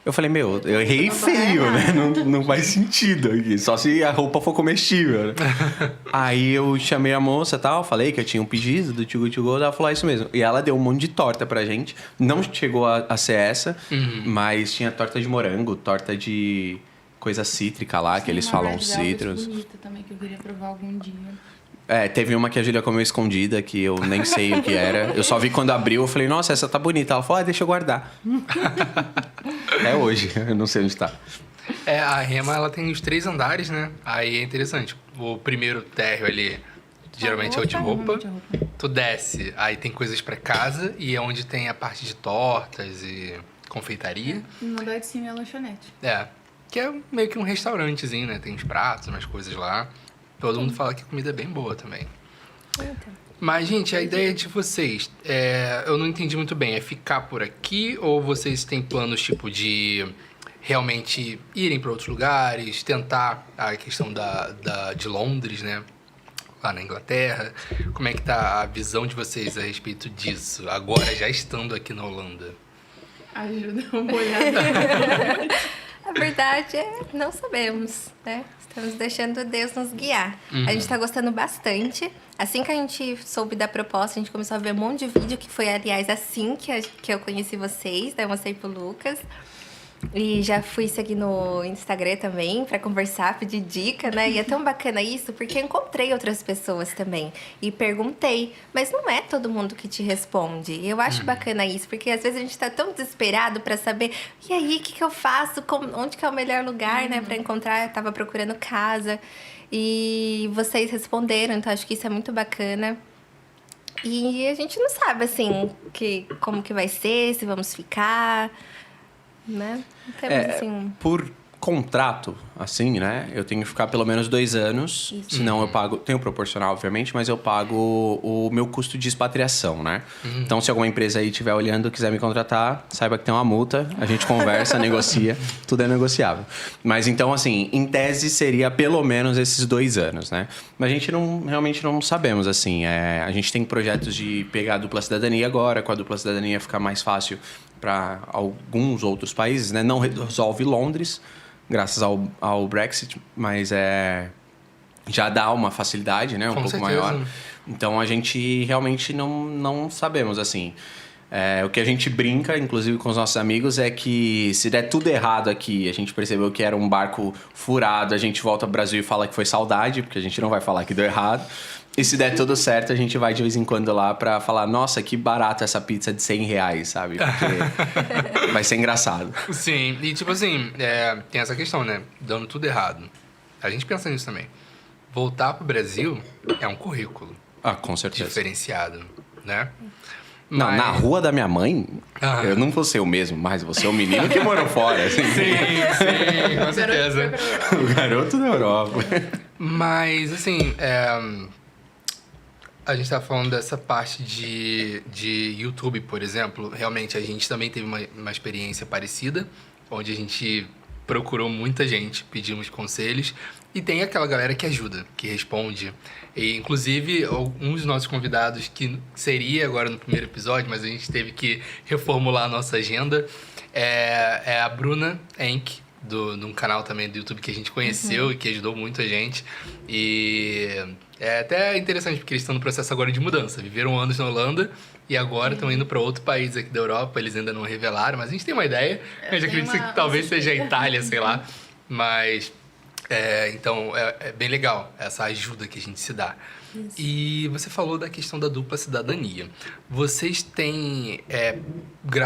eu falei, meu, eu errei feio, né? Não faz sentido aqui. Só se a roupa for comestível, né? Aí eu chamei a moça e tal, falei que eu tinha um pedido do Too Good To Go, ela falou isso mesmo. E ela deu um monte de torta pra gente. Não chegou a ser essa, mas tinha torta de morango, torta de coisa cítrica lá, que eles falam citros. bonita também, que eu queria provar algum dia. É, teve uma que a Júlia comeu escondida, que eu nem sei o que era. Eu só vi quando abriu, eu falei, nossa, essa tá bonita. Ela falou, deixa eu guardar. É hoje, eu não sei onde tá. A Rema, ela tem os 3 andares, né? Aí é interessante. O primeiro térreo ali, geralmente é o de roupa. Tu desce, aí tem coisas pra casa e é onde tem a parte de tortas e confeitaria. No andar de cima é a lanchonete. Que é meio que um restaurantezinho, né? Tem uns pratos, umas coisas lá. Todo mundo fala que a comida é bem boa também. Mas, gente, a ideia de vocês, eu não entendi muito bem. É ficar por aqui ou vocês têm planos, tipo, de realmente irem para outros lugares, tentar a questão de Londres, né? Lá na Inglaterra. Como é que tá a visão de vocês a respeito disso, agora já estando aqui na Holanda? Ajuda uma olhada. A verdade é, não sabemos, né? Estamos deixando Deus nos guiar. A gente tá gostando bastante. Assim que a gente soube da proposta, a gente começou a ver um monte de vídeo, que foi, aliás, assim que eu conheci vocês, daí eu mostrei pro Lucas. E já fui seguir no Instagram também pra conversar, pedir dica, né? E é tão bacana isso, porque eu encontrei outras pessoas também. E perguntei, mas não é todo mundo que te responde. E eu acho bacana isso, porque às vezes a gente tá tão desesperado pra saber, e aí, o que eu faço? Onde que é o melhor lugar, né? Pra encontrar, eu tava procurando casa. E vocês responderam, então acho que isso é muito bacana. E a gente não sabe, assim, como que vai ser, se vamos ficar, né? Não temos, assim... Por contrato, assim, né? Eu tenho que ficar pelo menos 2 anos. Isso. Senão eu pago... Tenho proporcional, obviamente, mas eu pago o meu custo de expatriação, né? Então, se alguma empresa aí estiver olhando e quiser me contratar, saiba que tem uma multa. A gente conversa, negocia. Tudo é negociável. Mas, então, assim, em tese, seria pelo menos esses 2 anos, né? Mas a gente realmente não sabemos, assim. A gente tem projetos de pegar a dupla cidadania agora. Com a dupla cidadania ficar mais fácil para alguns outros países, né? Não resolve Londres, graças ao Brexit, mas já dá uma facilidade, né? Um pouco maior. Então, a gente realmente não sabemos, assim. O que a gente brinca, inclusive com os nossos amigos, é que se der tudo errado aqui, a gente percebeu que era um barco furado, a gente volta ao Brasil e fala que foi saudade, porque a gente não vai falar que deu errado. E se der tudo certo, a gente vai de vez em quando lá pra falar, nossa, que barato essa pizza de R$100, sabe? Porque vai ser engraçado. Sim, e tipo assim, tem essa questão, né? Dando tudo errado. A gente pensa nisso também. Voltar pro Brasil é um currículo. Ah, com certeza. Diferenciado, né? Não, na rua da minha mãe, eu não vou ser o mesmo, mas vou ser o menino que morou fora. Assim. Sim, com certeza. O garoto da Europa. Mas, assim, a gente tá falando dessa parte de YouTube, por exemplo. Realmente, a gente também teve uma experiência parecida, onde a gente procurou muita gente, pedimos conselhos, e tem aquela galera que ajuda, que responde. E, inclusive, um dos nossos convidados, que seria agora no primeiro episódio, mas a gente teve que reformular a nossa agenda, é a Bruna Enck, num canal também do YouTube que a gente conheceu e que ajudou muito a gente. E é até interessante, porque eles estão no processo agora de mudança. Viveram anos na Holanda e agora estão indo para outro país aqui da Europa. Eles ainda não revelaram, mas a gente tem uma ideia. A gente acredita que talvez seja a Itália, sei lá. Mas, então, é bem legal essa ajuda que a gente se dá. Isso. E você falou da questão da dupla cidadania. Vocês têm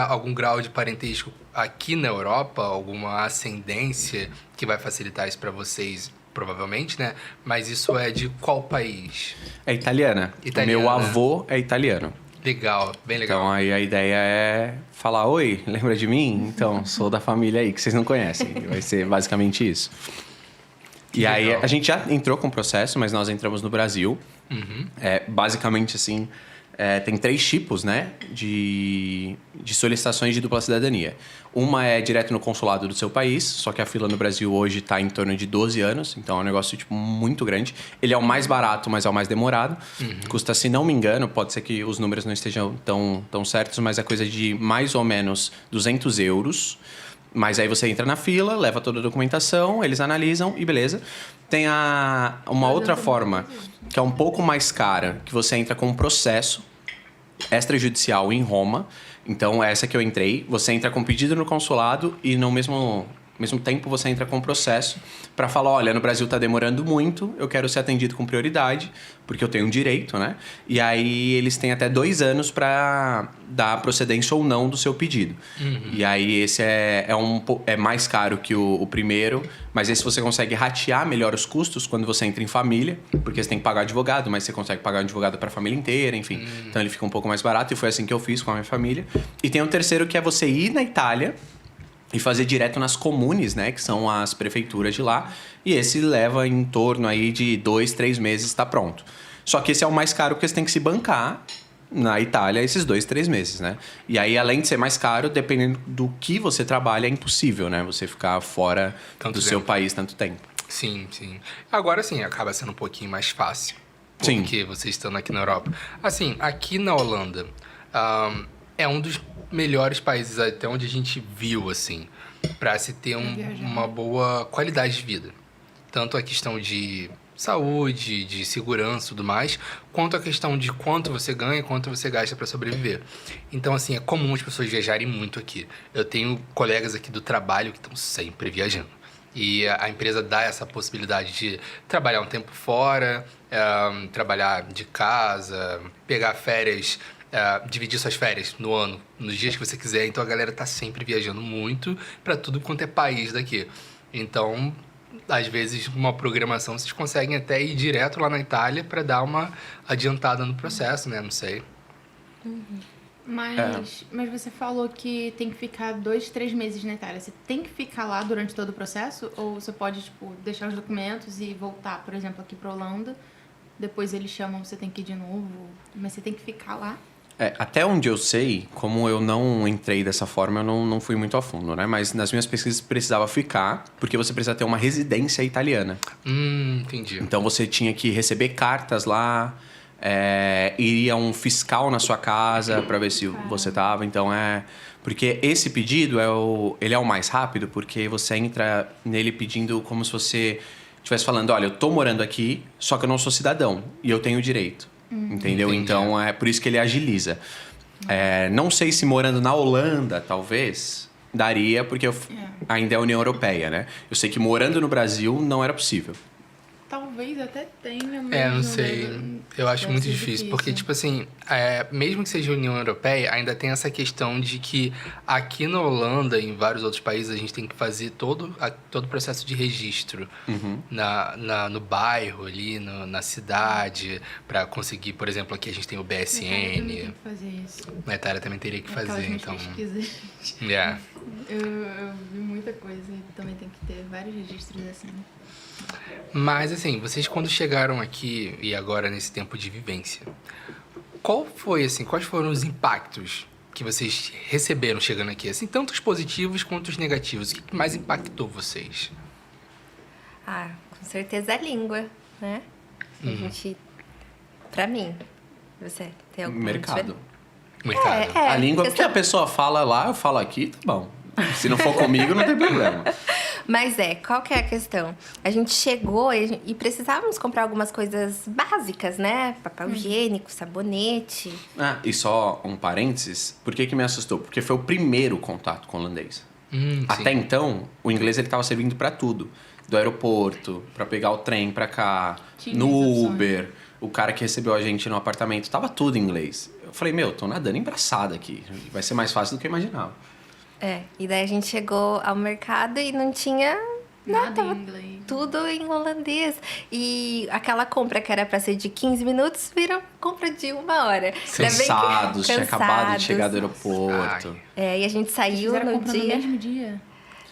algum grau de parentesco aqui na Europa? Alguma ascendência que vai facilitar isso para vocês, provavelmente, né? Mas isso é de qual país? É italiana. Meu avô é italiano. Legal, bem legal. Então aí a ideia é falar, oi, lembra de mim? Então, sou da família aí, que vocês não conhecem. Vai ser basicamente isso. E legal. Aí a gente já entrou com o processo, mas nós entramos no Brasil. Basicamente, assim, tem 3 tipos, né, de solicitações de dupla cidadania. Uma é direto no consulado do seu país, só que a fila no Brasil hoje está em torno de 12 anos, então é um negócio tipo, muito grande. Ele é o mais barato, mas é o mais demorado. Custa, se não me engano, pode ser que os números não estejam tão certos, mas é coisa de mais ou menos 200 euros. Mas aí você entra na fila, leva toda a documentação, eles analisam e beleza. Tem uma outra forma, que é um pouco mais cara, que você entra com um processo extrajudicial em Roma. Então, essa que eu entrei, você entra com pedido no consulado e no mesmo mesmo tempo você entra com um processo para falar, olha, no Brasil tá demorando muito, eu quero ser atendido com prioridade, porque eu tenho um direito, né? E aí eles têm até 2 anos para dar procedência ou não do seu pedido. E aí esse é mais caro que o primeiro, mas esse você consegue ratear melhor os custos quando você entra em família, porque você tem que pagar advogado, mas você consegue pagar um advogado para a família inteira, enfim. Então ele fica um pouco mais barato, e foi assim que eu fiz com a minha família. E tem o terceiro, que é você ir na Itália e fazer direto nas comunes, né? Que são as prefeituras de lá. E esse leva em torno aí de 2, 3 meses, tá pronto. Só que esse é o mais caro, porque você tem que se bancar na Itália esses 2, 3 meses, né? E aí, além de ser mais caro, dependendo do que você trabalha, é impossível, né? Você ficar fora do seu país tanto tempo. Sim, sim. Agora sim, acaba sendo um pouquinho mais fácil. Sim. Porque vocês estando aqui na Europa. Assim, aqui na Holanda, é um dos melhores países até onde a gente viu, assim, para se ter uma boa qualidade de vida. Tanto a questão de saúde, de segurança e tudo mais, quanto a questão de quanto você ganha e quanto você gasta para sobreviver. Então, assim, é comum as pessoas viajarem muito aqui. Eu tenho colegas aqui do trabalho que estão sempre viajando. E a empresa dá essa possibilidade de trabalhar um tempo fora, trabalhar de casa, pegar férias, dividir suas férias no ano, nos dias que você quiser. Então a galera tá sempre viajando muito para tudo quanto é país daqui. Então, às vezes, uma programação, vocês conseguem até ir direto lá na Itália para dar uma adiantada no processo, né? Não sei. Mas você falou que tem que ficar 2, 3 meses na Itália. Você tem que ficar lá durante todo o processo? Ou você pode, tipo, deixar os documentos e voltar, por exemplo, aqui pra Holanda? Depois eles chamam, você tem que ir de novo. Mas você tem que ficar lá? Até onde eu sei, como eu não entrei dessa forma, eu não fui muito a fundo, né? Mas nas minhas pesquisas precisava ficar, porque você precisa ter uma residência italiana. Entendi. Então você tinha que receber cartas lá, iria um fiscal na sua casa para ver se você tava. Então porque esse pedido ele é o mais rápido, porque você entra nele pedindo como se você estivesse falando, olha, eu tô morando aqui, só que eu não sou cidadão e eu tenho direito. Entendeu? Entendi. Então é por isso que ele agiliza. Não sei se morando na Holanda, talvez, daria, porque ainda é a União Europeia, né? Eu sei que morando no Brasil não era possível. Talvez até tenha, mas não sei. Eu acho muito difícil. Porque, tipo assim, mesmo que seja União Europeia, ainda tem essa questão de que aqui na Holanda e em vários outros países a gente tem que fazer todo o processo de registro no bairro ali, na cidade, para conseguir, por exemplo, aqui a gente tem o BSN. Tem que fazer isso. Na Itália também teria que fazer, então. Eu vi muita coisa e também tem que ter vários registros assim. Mas, assim, vocês quando chegaram aqui e agora nesse tempo de vivência, quais foram os impactos que vocês receberam chegando aqui? Assim, tanto os positivos quanto os negativos. O que mais impactou vocês? Com certeza a língua, né? A gente, pra mim, você tem algum Mercado. Mercado. A língua que a pessoa fala lá, eu falo aqui, tá bom. Se não for comigo, não tem problema. Mas qual que é a questão? A gente chegou e precisávamos comprar algumas coisas básicas, né? Papel higiênico, sabonete. E só um parênteses, por que me assustou? Porque foi o primeiro contato com o holandês. Até então, o inglês ele estava servindo para tudo. Do aeroporto, para pegar o trem para cá, no Uber, o cara que recebeu a gente no apartamento, tava tudo em inglês. Eu falei, tô nadando em braçada aqui. Vai ser mais fácil do que eu imaginava. E daí a gente chegou ao mercado e não tinha nada em inglês. Tudo em holandês. E aquela compra que era pra ser de 15 minutos, virou compra de 1 hora. Cansados, tinha acabado de chegar do aeroporto. E a gente saiu no mesmo dia.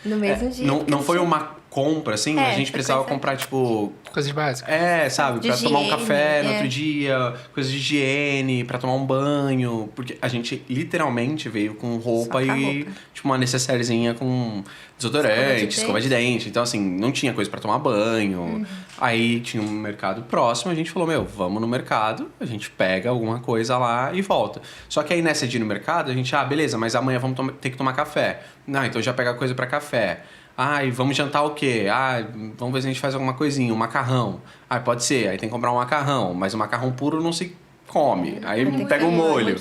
No mesmo dia. Não foi uma compra, assim, a gente precisava comprar, tipo... Coisas básicas. Sabe, pra tomar um café no outro dia, coisas de higiene, pra tomar um banho. Porque a gente literalmente veio com roupa e tipo uma necessairezinha com desodorante, escova de dente. Então, assim, não tinha coisa pra tomar banho. Aí tinha um mercado próximo, a gente falou, vamos no mercado, a gente pega alguma coisa lá e volta. Só que aí nessa de ir no mercado, a gente, beleza, mas amanhã vamos ter que tomar café. Então já pega coisa pra café. E vamos jantar o quê? Vamos ver se a gente faz alguma coisinha, um macarrão. Pode ser, aí tem que comprar um macarrão, mas o macarrão puro não se come. Aí pega o molho.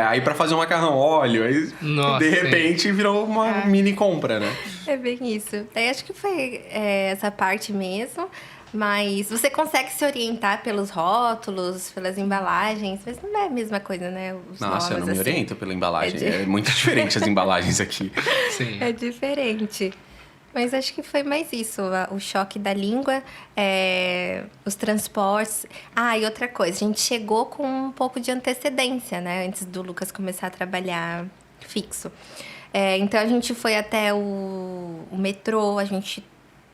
Aí pra fazer um macarrão, óleo, aí Nossa, de repente virou uma mini compra, né? É bem isso. Daí acho que foi essa parte mesmo. Mas você consegue se orientar pelos rótulos, pelas embalagens, mas não é a mesma coisa, né? Os Nossa, eu não nomes, me assim. oriento pela embalagem. É muito diferente as embalagens aqui. Sim. É diferente. Mas acho que foi mais isso, o choque da língua, os transportes. Ah, e outra coisa, a gente chegou com um pouco de antecedência, né? Antes do Lucas começar a trabalhar fixo. Então, a gente foi até o metrô, a gente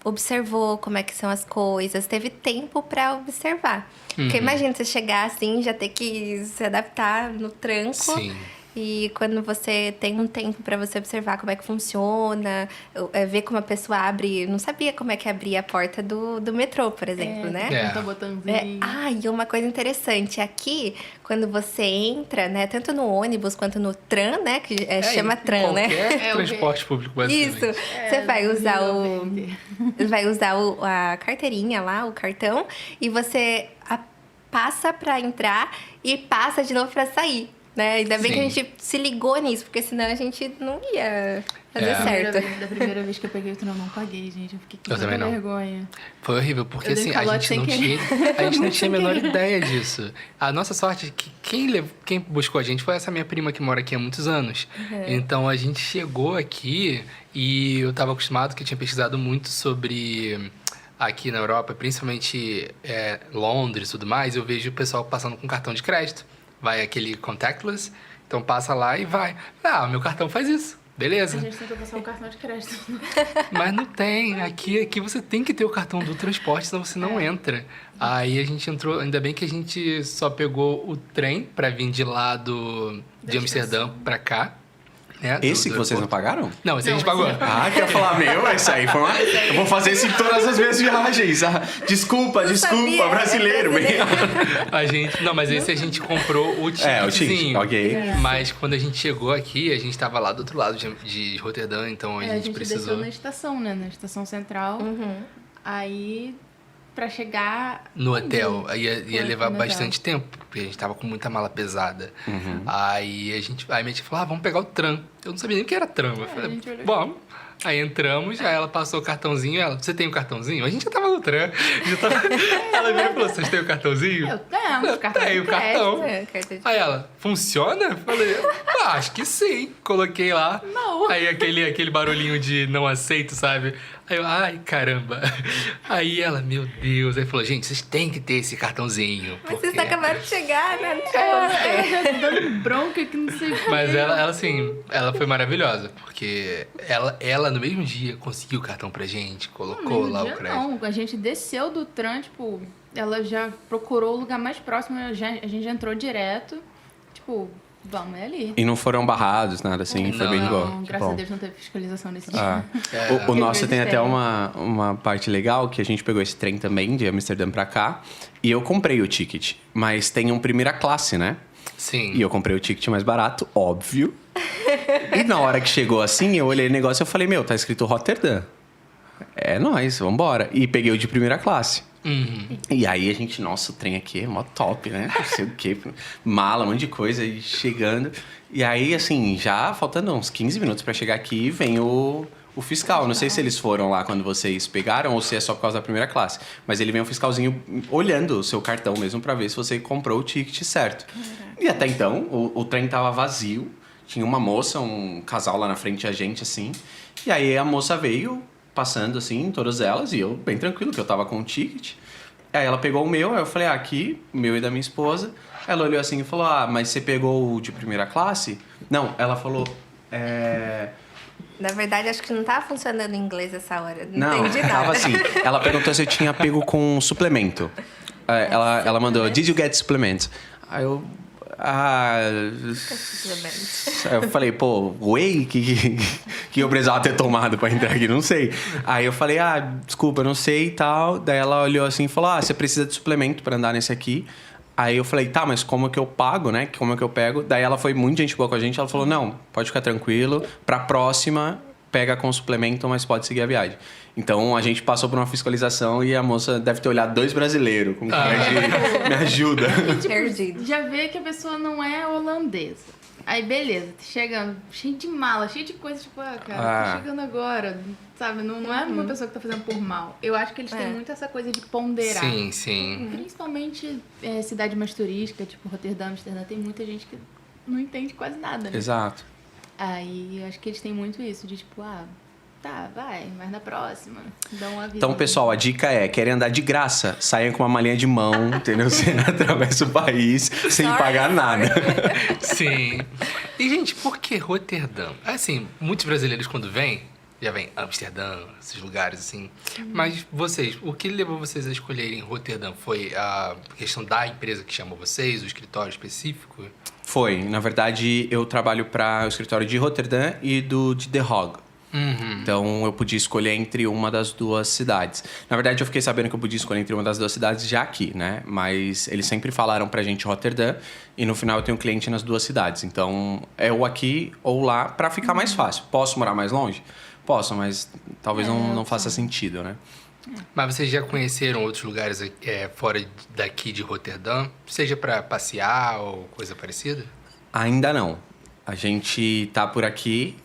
observou como é que são as coisas, teve tempo para observar. Porque imagina você chegar assim, já ter que se adaptar no tranco. Sim. E quando você tem um tempo para você observar como é que funciona, ver como a pessoa abre... Não sabia como é que abria a porta do metrô, por exemplo, né? Aperta o botãozinho. E uma coisa interessante. Aqui, quando você entra, né? Tanto no ônibus quanto no tram, né? Que chama tram, né? Qualquer transporte público, basicamente. Isso. Você vai usar vai usar a carteirinha lá, o cartão, e você passa para entrar e passa de novo para sair. Né? Ainda bem que a gente se ligou nisso, porque senão a gente não ia fazer certo. Da primeira vez que eu peguei o trem, eu não paguei, gente. Eu fiquei com muita vergonha. Foi horrível, porque Eu dei assim, um calote sem querer. a gente não tinha a menor ideia disso. A nossa sorte é que quem buscou a gente foi essa minha prima que mora aqui há muitos anos. Então a gente chegou aqui e eu estava acostumado, que eu tinha pesquisado muito sobre... Aqui na Europa, principalmente Londres e tudo mais, eu vejo o pessoal passando com cartão de crédito. Vai aquele contactless, então passa lá e vai. Ah, meu cartão faz isso. Beleza. A gente tentou passar o cartão de crédito. Mas não tem. Aqui você tem que ter o cartão do transporte, senão você não entra. Aí a gente entrou... Ainda bem que a gente só pegou o trem pra vir de lá de Amsterdã pra cá. Né, Esse que vocês não pagaram? Não, esse a gente pagou. Ah, quer falar, esse aí foi uma... Eu vou fazer isso em todas as minhas viagens. Desculpa, sabia, brasileiro. A gente... Não, mas esse a gente comprou o ticketzinho. O ticket, ok. Mas quando a gente chegou aqui, a gente tava lá do outro lado de Roterdã, então a gente precisou... desceu na estação, né? Na estação central. Aí, pra chegar... No hotel. Ia levar no bastante tempo, porque a gente tava com muita mala pesada. Aí a minha tia falou, vamos pegar o tram. Eu não sabia nem o que era tram. Eu falei, vamos. Aí entramos, aí ela passou o cartãozinho. Você tem o cartãozinho? A gente já tava no tram. Ela veio e falou, vocês têm o cartãozinho? Eu tenho, cartão tenho o cartão. Aí ela, funciona? Eu falei, acho que sim. Coloquei lá. Não. Aí aquele barulhinho de não aceito, sabe? Aí eu, ai, caramba. Aí ela, meu Deus. Aí falou, gente, vocês têm que ter esse cartãozinho. Mas vocês acabaram de chegar, né? Não tinha Ela já dando bronca que não sei o que. Mas ela, assim, ela foi maravilhosa. Porque ela no mesmo dia conseguiu o cartão pra gente, colocou lá o crédito. Não, a gente desceu do tram, tipo, ela já procurou o lugar mais próximo, a gente já entrou direto, tipo, vamos ali. E não foram barrados, nada assim, foi bem de boa. Não, graças a Deus não teve fiscalização nesse dia. O nosso tem até uma parte legal, que a gente pegou esse trem também, de Amsterdã pra cá, e eu comprei o ticket, mas tem um primeira classe, né? Sim. E eu comprei o ticket mais barato, óbvio. E na hora que chegou assim, eu olhei o negócio e falei, tá escrito Roterdã. É nóis, vambora. E peguei o de primeira classe. E aí a gente, nossa, o trem aqui é mó top, né? Não sei o quê. Mala, um monte de coisa, e chegando. E aí, assim, já faltando uns 15 minutos pra chegar aqui, vem o fiscal. Não sei se eles foram lá quando vocês pegaram ou se é só por causa da primeira classe. Mas ele vem um fiscalzinho olhando o seu cartão mesmo pra ver se você comprou o ticket certo. E até então, o trem tava vazio. Tinha uma moça, um casal lá na frente da gente, assim. E aí a moça veio passando, assim, todas elas. E eu, bem tranquilo, que eu tava com o ticket. Aí ela pegou o meu, aí eu falei, aqui, o meu e da minha esposa. Ela olhou assim e falou, mas você pegou o de primeira classe? Não, ela falou, Na verdade, acho que não tava funcionando em inglês essa hora. Não, entendi nada. tava assim. Ela perguntou se eu tinha pego com suplemento. Ela mandou, did you get supplement? Aí eu... Eu falei, whey? Que eu precisava ter tomado pra entrar aqui, não sei. Aí eu falei, desculpa, eu não sei e tal. Daí ela olhou assim e falou, você precisa de suplemento pra andar nesse aqui. Aí eu falei, mas como é que eu pago, né? Como é que eu pego? Daí ela foi muito gente boa com a gente. Ela falou, não, pode ficar tranquilo. Pra próxima, pega com suplemento, mas pode seguir a viagem. Então, a gente passou por uma fiscalização e a moça deve ter olhado 2 brasileiros. Com cara de, me ajuda. Perdido. Já vê que a pessoa não é holandesa. Aí, beleza, chegando, cheio de mala, cheio de coisa, tipo, cara, tô chegando agora, sabe? Não é uma pessoa que tá fazendo por mal. Eu acho que eles têm muito essa coisa de ponderar. Sim, sim. Principalmente cidade mais turística, tipo Roterdã, Amsterdã, tem muita gente que não entende quase nada, né? Exato. Aí, eu acho que eles têm muito isso, de tipo, tá, vai, mas na próxima, dá uma vida. Então, pessoal, a dica é, querem andar de graça, saiam com uma malinha de mão, entendeu? Você atravessa o país sem pagar nada. Sim. E, gente, por que Roterdã? Assim, muitos brasileiros quando vêm, já vem Amsterdã, esses lugares assim. Mas vocês, o que levou vocês a escolherem Roterdã? Foi a questão da empresa que chamou vocês, o escritório específico? Foi. Na verdade, eu trabalho para o escritório de Roterdã e de The Hague. Então, eu podia escolher entre uma das duas cidades. Na verdade, eu fiquei sabendo que eu podia escolher entre uma das duas cidades já aqui, né? Mas eles sempre falaram pra gente Roterdã e no final eu tenho cliente nas duas cidades. Então, é ou aqui ou lá pra ficar mais fácil. Posso morar mais longe? Posso, mas talvez não faça sentido, né? Mas vocês já conheceram outros lugares fora daqui de Roterdã? Seja pra passear ou coisa parecida? Ainda não. A gente tá por aqui.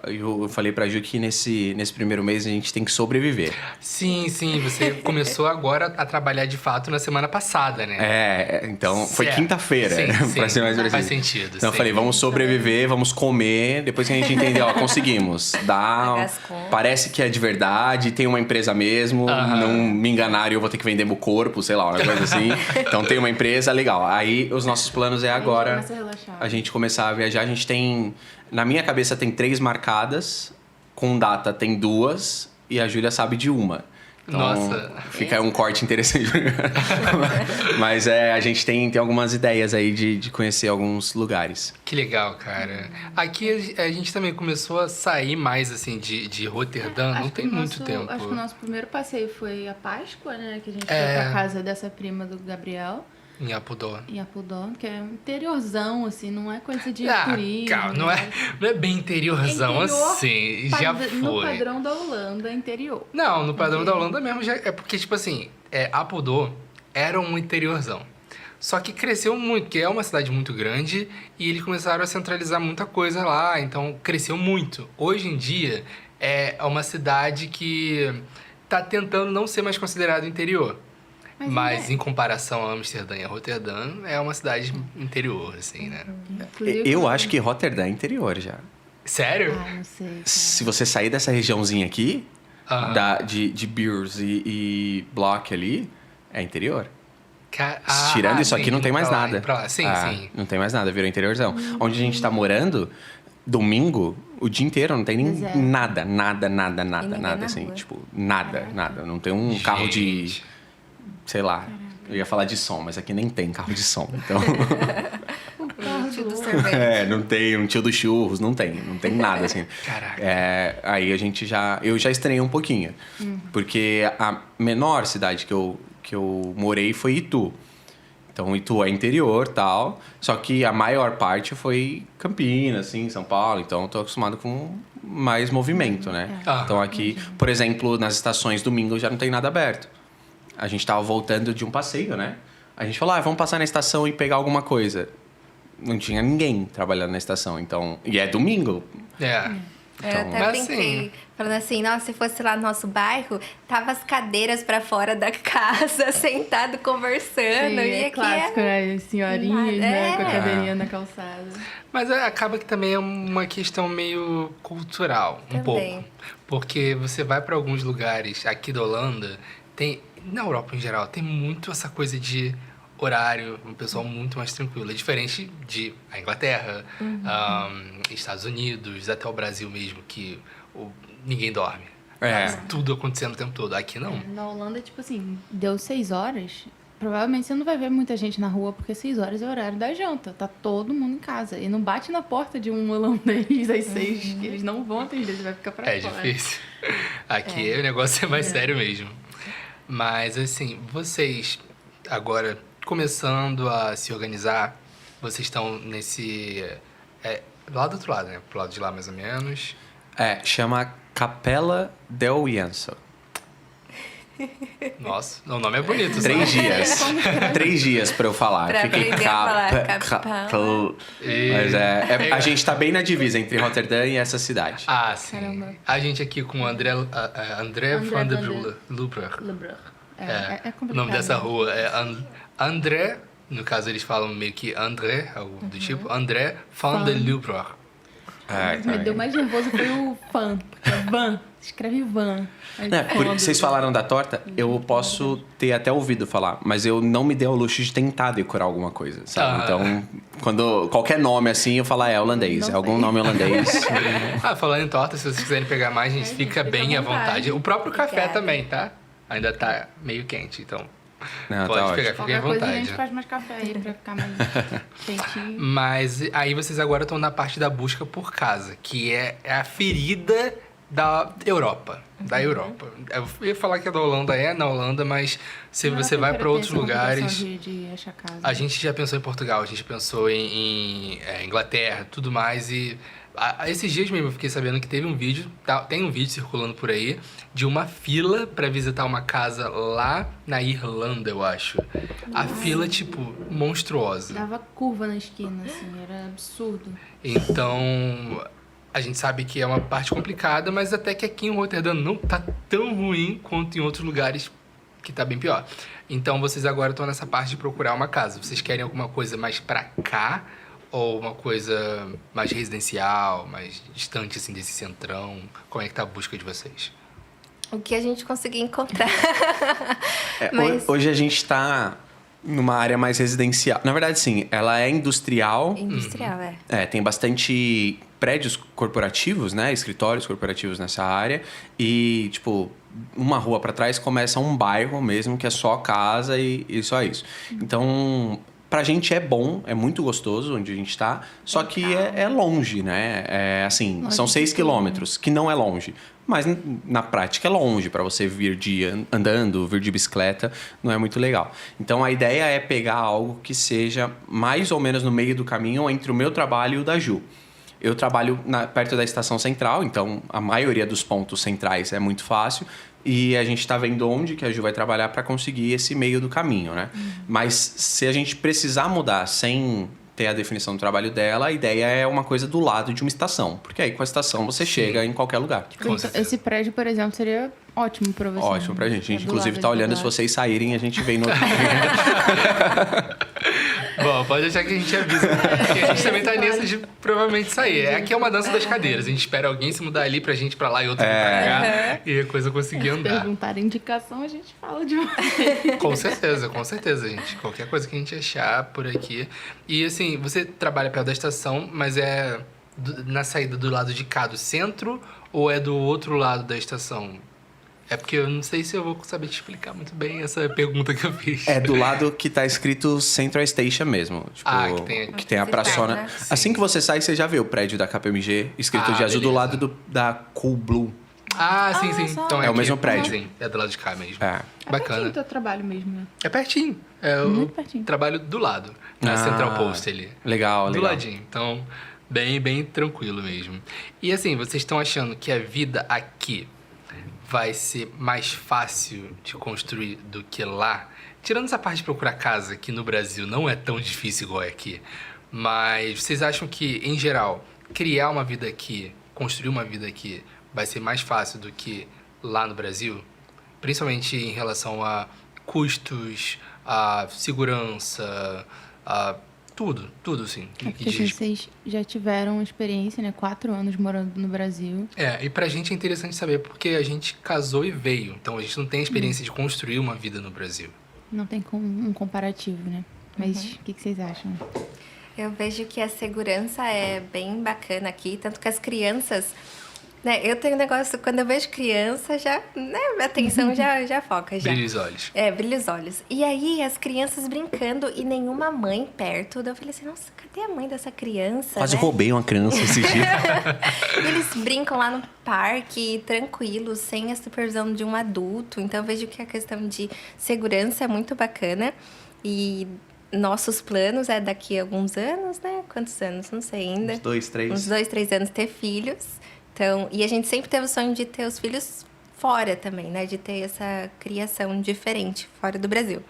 Eu falei pra Ju que nesse primeiro mês a gente tem que sobreviver. Sim, você começou agora a trabalhar de fato na semana passada, né? Então foi Certo. quinta-feira, Sim, pra ser mais preciso. faz sentido. Então eu sim. falei, vamos sobreviver, vamos comer. Depois que a gente entender, conseguimos. Pagar as contas. Parece que é de verdade, tem uma empresa mesmo. Não me enganaram e eu vou ter que vender meu corpo, sei lá, uma coisa assim. Então tem uma empresa, legal. Aí os nossos planos agora começa a relaxar. a gente começar a viajar. A gente tem... Na minha cabeça tem 3 marcadas, com data tem 2 e a Júlia sabe de uma. Então, Nossa. fica aí um corte interessante. Mas a gente tem algumas ideias aí de conhecer alguns lugares. Que legal, cara. Aqui a gente também começou a sair mais, assim, de Roterdã. Não tem muito tempo. Acho que o nosso primeiro passeio foi a Páscoa, né? Que a gente foi pra casa dessa prima do Gabriel. Em Apudó. Em Apudó, que é um interiorzão, assim, não é coisa de Ah, turismo. calma, não é bem interiorzão Interior, assim. Já foi. No padrão da Holanda, interior. Não, no padrão da Holanda mesmo já é porque, tipo assim, Apudó era um interiorzão. Só que cresceu muito, porque é uma cidade muito grande e eles começaram a centralizar muita coisa lá, então cresceu muito. Hoje em dia é uma cidade que tá tentando não ser mais considerado interior. Mas em comparação a Amsterdã e a Roterdã, é uma cidade interior, assim, né? Eu acho que Roterdã é interior já. Sério? Não sei, cara. Se você sair dessa regiãozinha aqui, de Beers e Block ali, é interior. Tirando isso aqui, não tem mais nada. Sim. Não tem mais nada, virou interiorzão. Onde a gente tá morando, domingo, o dia inteiro não tem nem Deserto. nada, na assim. rua. Tipo, nada. Não tem um carro de... Sei lá, eu ia falar de som, mas aqui nem tem carro de som, então... O tio do sorvete. não tem um tio dos churros, não tem nada, assim. Caraca. Aí eu já estranhei um pouquinho, porque a menor cidade que eu morei foi Itu. Então, Itu é interior e tal, só que a maior parte foi Campinas, assim, São Paulo, então eu tô acostumado com mais movimento, né? Então aqui, por exemplo, nas estações domingo já não tem nada aberto. A gente tava voltando de um passeio, né? A gente falou, vamos passar na estação e pegar alguma coisa. Não tinha ninguém trabalhando na estação, então... E é domingo. Eu até Mas brinquei, falando assim, nossa, se fosse lá no nosso bairro, tava as cadeiras pra fora da casa, sentado, conversando. Sim, e é aqui clássico, né? Senhorinhas, né? Com a cadeirinha na calçada. Mas acaba que também é uma questão meio cultural, um Também. pouco. Porque você vai para alguns lugares aqui da Holanda, na Europa em geral, tem muito essa coisa de horário, um pessoal muito mais tranquilo. É diferente de a Inglaterra, Estados Unidos, até o Brasil mesmo, que ninguém dorme. Tudo acontecendo o tempo todo. Aqui não. Na Holanda, tipo assim, deu 6 horas, provavelmente você não vai ver muita gente na rua, porque 6 horas é o horário da janta. Tá todo mundo em casa. E não bate na porta de um holandês às 6, que eles não vão atender, você vai ficar pra fora. É difícil. Aqui o negócio é mais sério mesmo. Mas, assim, vocês agora começando a se organizar, vocês estão nesse... lá do outro lado, né? Pro lado de lá, mais ou menos. Chama Capella del Janso. Nossa, o nome é bonito. 3 dias. 3 dias pra eu falar. Pra Fiquei aprender a falar Capão. Mas a gente tá bem na divisa entre Rotterdam e essa cidade. Ah, sim. Caramba. A gente aqui com o André van der Lubber. É O complicado. nome dessa rua é André, no caso eles falam meio que André, algo do tipo, André van der Lubber. Me deu mais nervoso foi o Van. Porque é Van. Escreve Van. Vocês falaram da torta, eu posso ter até ouvido falar, mas eu não me dei ao luxo de tentar decorar alguma coisa, sabe? Então, quando qualquer nome assim, eu falo, é holandês, Não é algum sei. nome holandês. Falando em torta, se vocês quiserem pegar mais, a gente fica bem à vontade. O próprio café Obrigada. também, tá? Ainda tá meio quente, então Não, pode tá pegar, ótimo. fiquem à Qualquer coisa a gente vontade. faz mais café aí pra ficar mais quentinho. Mas aí vocês agora estão na parte da busca por casa, que é a ferida da Europa. Da Europa. Eu ia falar que a da Holanda na Holanda, mas se você vai para outros lugares. De achar casa. A gente já pensou em Portugal, a gente pensou em Inglaterra, tudo mais. E esses dias mesmo eu fiquei sabendo que teve um vídeo, tem um vídeo circulando por aí, de uma fila para visitar uma casa lá na Irlanda, eu acho. A fila, tipo, monstruosa. Dava curva na esquina, assim, era absurdo. Então, a gente sabe que é uma parte complicada, mas até que aqui em Rotterdam não tá tão ruim quanto em outros lugares que tá bem pior. Então, vocês agora estão nessa parte de procurar uma casa. Vocês querem alguma coisa mais pra cá? Ou uma coisa mais residencial, mais distante, assim, desse centrão? Como é que tá a busca de vocês? O que a gente conseguir encontrar. É, Mas- Hoje a gente tá numa área mais residencial. Na verdade, sim, ela é industrial. Industrial, é. Tem bastante prédios corporativos, né? Escritórios corporativos nessa área. E, tipo, uma rua para trás começa um bairro mesmo, que é só casa e só isso. Então, pra gente é bom, é muito gostoso onde a gente tá. Só que é longe, né? Assim, Longe são de 6 tudo. quilômetros, que não é longe. Mas na prática é longe para você vir andando, vir de bicicleta, não é muito legal. Então a ideia é pegar algo que seja mais ou menos no meio do caminho entre o meu trabalho e o da Ju. Eu trabalho perto da estação central, então a maioria dos pontos centrais é muito fácil. E a gente está vendo onde que a Ju vai trabalhar para conseguir esse meio do caminho, né? Mas se a gente precisar mudar sem ter a definição do trabalho dela, a ideia é uma coisa do lado de uma estação. Porque aí com a estação você chega em qualquer lugar. Com Então, certeza. esse prédio, por exemplo, seria ótimo pra você. Ótimo pra gente. A gente, É do inclusive, lado tá ali do olhando. Se trabalho. vocês saírem, a gente vem no... Bom, pode deixar que a gente avisa. Porque a gente também tá nessa de provavelmente sair. Aqui é uma dança das cadeiras. A gente espera alguém se mudar ali pra gente ir pra lá e outro vir pra cá. E a coisa conseguir Se andar. perguntarem indicação, a gente fala de você. Com certeza, gente. Qualquer coisa que a gente achar por aqui. E assim, você trabalha perto da estação, mas é na saída do lado de cá do centro ou é do outro lado da estação? É porque eu não sei se eu vou saber te explicar muito bem essa pergunta que eu fiz. É do lado que tá escrito Central Station mesmo. Tipo, que tem a Você praçona. vai, né? Assim que você sai, você já vê o prédio da KPMG escrito de azul do beleza. lado da Cool Blue. Ah, sim, Ah, sim. só. Então É o aqui. mesmo prédio. Sim, é do lado de cá mesmo. É. É Bacana. pertinho do teu trabalho mesmo, né? É pertinho. É o Muito pertinho. trabalho do lado, na Ah, Central Post ali. Legal, Do legal. ladinho. Então, bem tranquilo mesmo. E assim, vocês estão achando que a vida aqui vai ser mais fácil de construir do que lá? Tirando essa parte de procurar casa, que no Brasil não é tão difícil igual é aqui, mas vocês acham que, em geral, criar uma vida aqui, construir uma vida aqui, vai ser mais fácil do que lá no Brasil? Principalmente em relação a custos, a segurança, a tudo, sim. É porque vocês já tiveram experiência, né? 4 anos morando no Brasil. E pra gente é interessante saber porque a gente casou e veio. Então a gente não tem a experiência de construir uma vida no Brasil. Não tem um comparativo, né? Mas o que vocês acham? Eu vejo que a segurança é bem bacana aqui, tanto que as crianças, né? Eu tenho um negócio, quando eu vejo criança, já, né? Minha atenção já foca, já. Brilha os olhos. Brilha os olhos. E aí, as crianças brincando e nenhuma mãe perto. Daí eu falei assim, nossa, cadê a mãe dessa criança, Quase né? roubei uma criança esse dia. E eles brincam lá no parque, tranquilos, sem a supervisão de um adulto. Então, eu vejo que a questão de segurança é muito bacana. E nossos planos é daqui a alguns anos, né? Quantos anos? Não sei ainda. Uns 2, 3. Uns 2, 3 anos ter filhos. Então, e a gente sempre teve o sonho de ter os filhos fora também, né? De ter essa criação diferente fora do Brasil.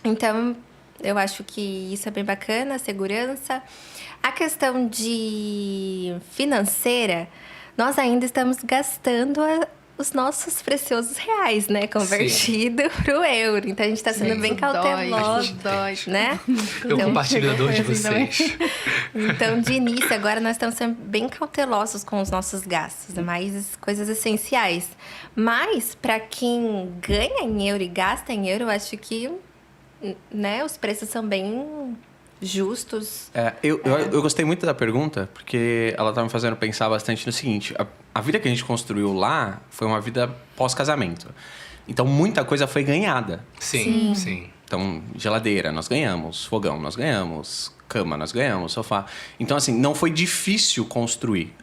Então, eu acho que isso é bem bacana, a segurança. A questão de financeira, nós ainda estamos gastando os nossos preciosos reais, né? Convertido para o euro. Então, a gente está sendo bem cauteloso, né? Eu compartilho a dor de vocês. Então, de início, agora nós estamos sendo bem cautelosos com os nossos gastos, mais coisas essenciais. Mas, para quem ganha em euro e gasta em euro, eu acho que, né, os preços são bem justos. Eu gostei muito da pergunta, porque ela tá me fazendo pensar bastante no seguinte: a vida que a gente construiu lá foi uma vida pós-casamento. Então, muita coisa foi ganhada. Sim. Então, geladeira, nós ganhamos. Fogão, nós ganhamos. Cama, nós ganhamos. Sofá. Então, assim, não foi difícil construir,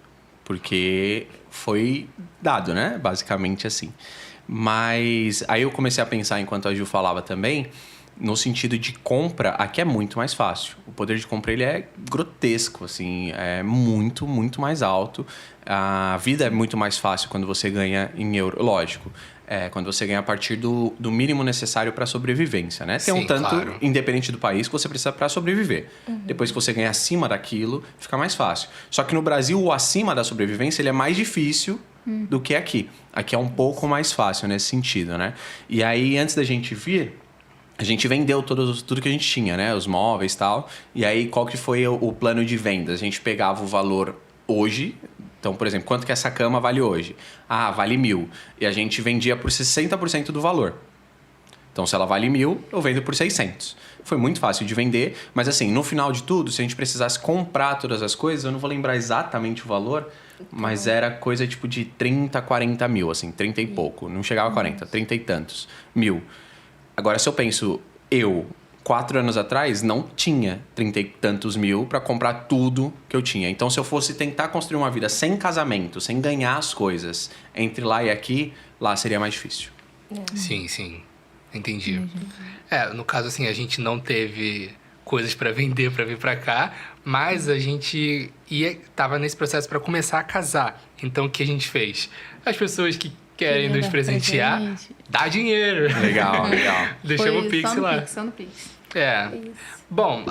porque foi dado, né? Basicamente assim. Mas aí eu comecei a pensar, enquanto a Ju falava também, no sentido de compra, aqui é muito mais fácil. O poder de compra, ele é grotesco, assim, é muito, muito mais alto. A vida é muito mais fácil quando você ganha em euro, lógico. Quando você ganha a partir do mínimo necessário para a sobrevivência, né? Tem um tanto, claro, independente do país, que você precisa para sobreviver. Depois que você ganha acima daquilo, fica mais fácil. Só que no Brasil, o acima da sobrevivência, ele é mais difícil do que aqui. Aqui é um pouco mais fácil nesse sentido, né? E aí, antes da gente vir, a gente vendeu tudo que a gente tinha, né? Os móveis e tal. E aí, qual que foi o plano de vendas? A gente pegava o valor hoje. Então, por exemplo, quanto que essa cama vale hoje? Ah, vale 1.000. E a gente vendia por 60% do valor. Então, se ela vale 1.000, eu vendo por 600. Foi muito fácil de vender. Mas assim, no final de tudo, se a gente precisasse comprar todas as coisas, eu não vou lembrar exatamente o valor, mas era coisa tipo de 30, 40 mil, assim, 30 e pouco. Não chegava a 40, 30 e tantos mil. Agora, se eu penso, 4 anos atrás, não tinha 30 e tantos mil para comprar tudo que eu tinha. Então, se eu fosse tentar construir uma vida sem casamento, sem ganhar as coisas, entre lá e aqui, lá seria mais difícil. Sim. Entendi. No caso, assim, a gente não teve coisas para vender para vir para cá, mas a gente tava nesse processo para começar a casar. Então, o que a gente fez? As pessoas que querem nos presentear, dá dinheiro. Legal. Deixamos o Pix lá. Só no Pix. Bom,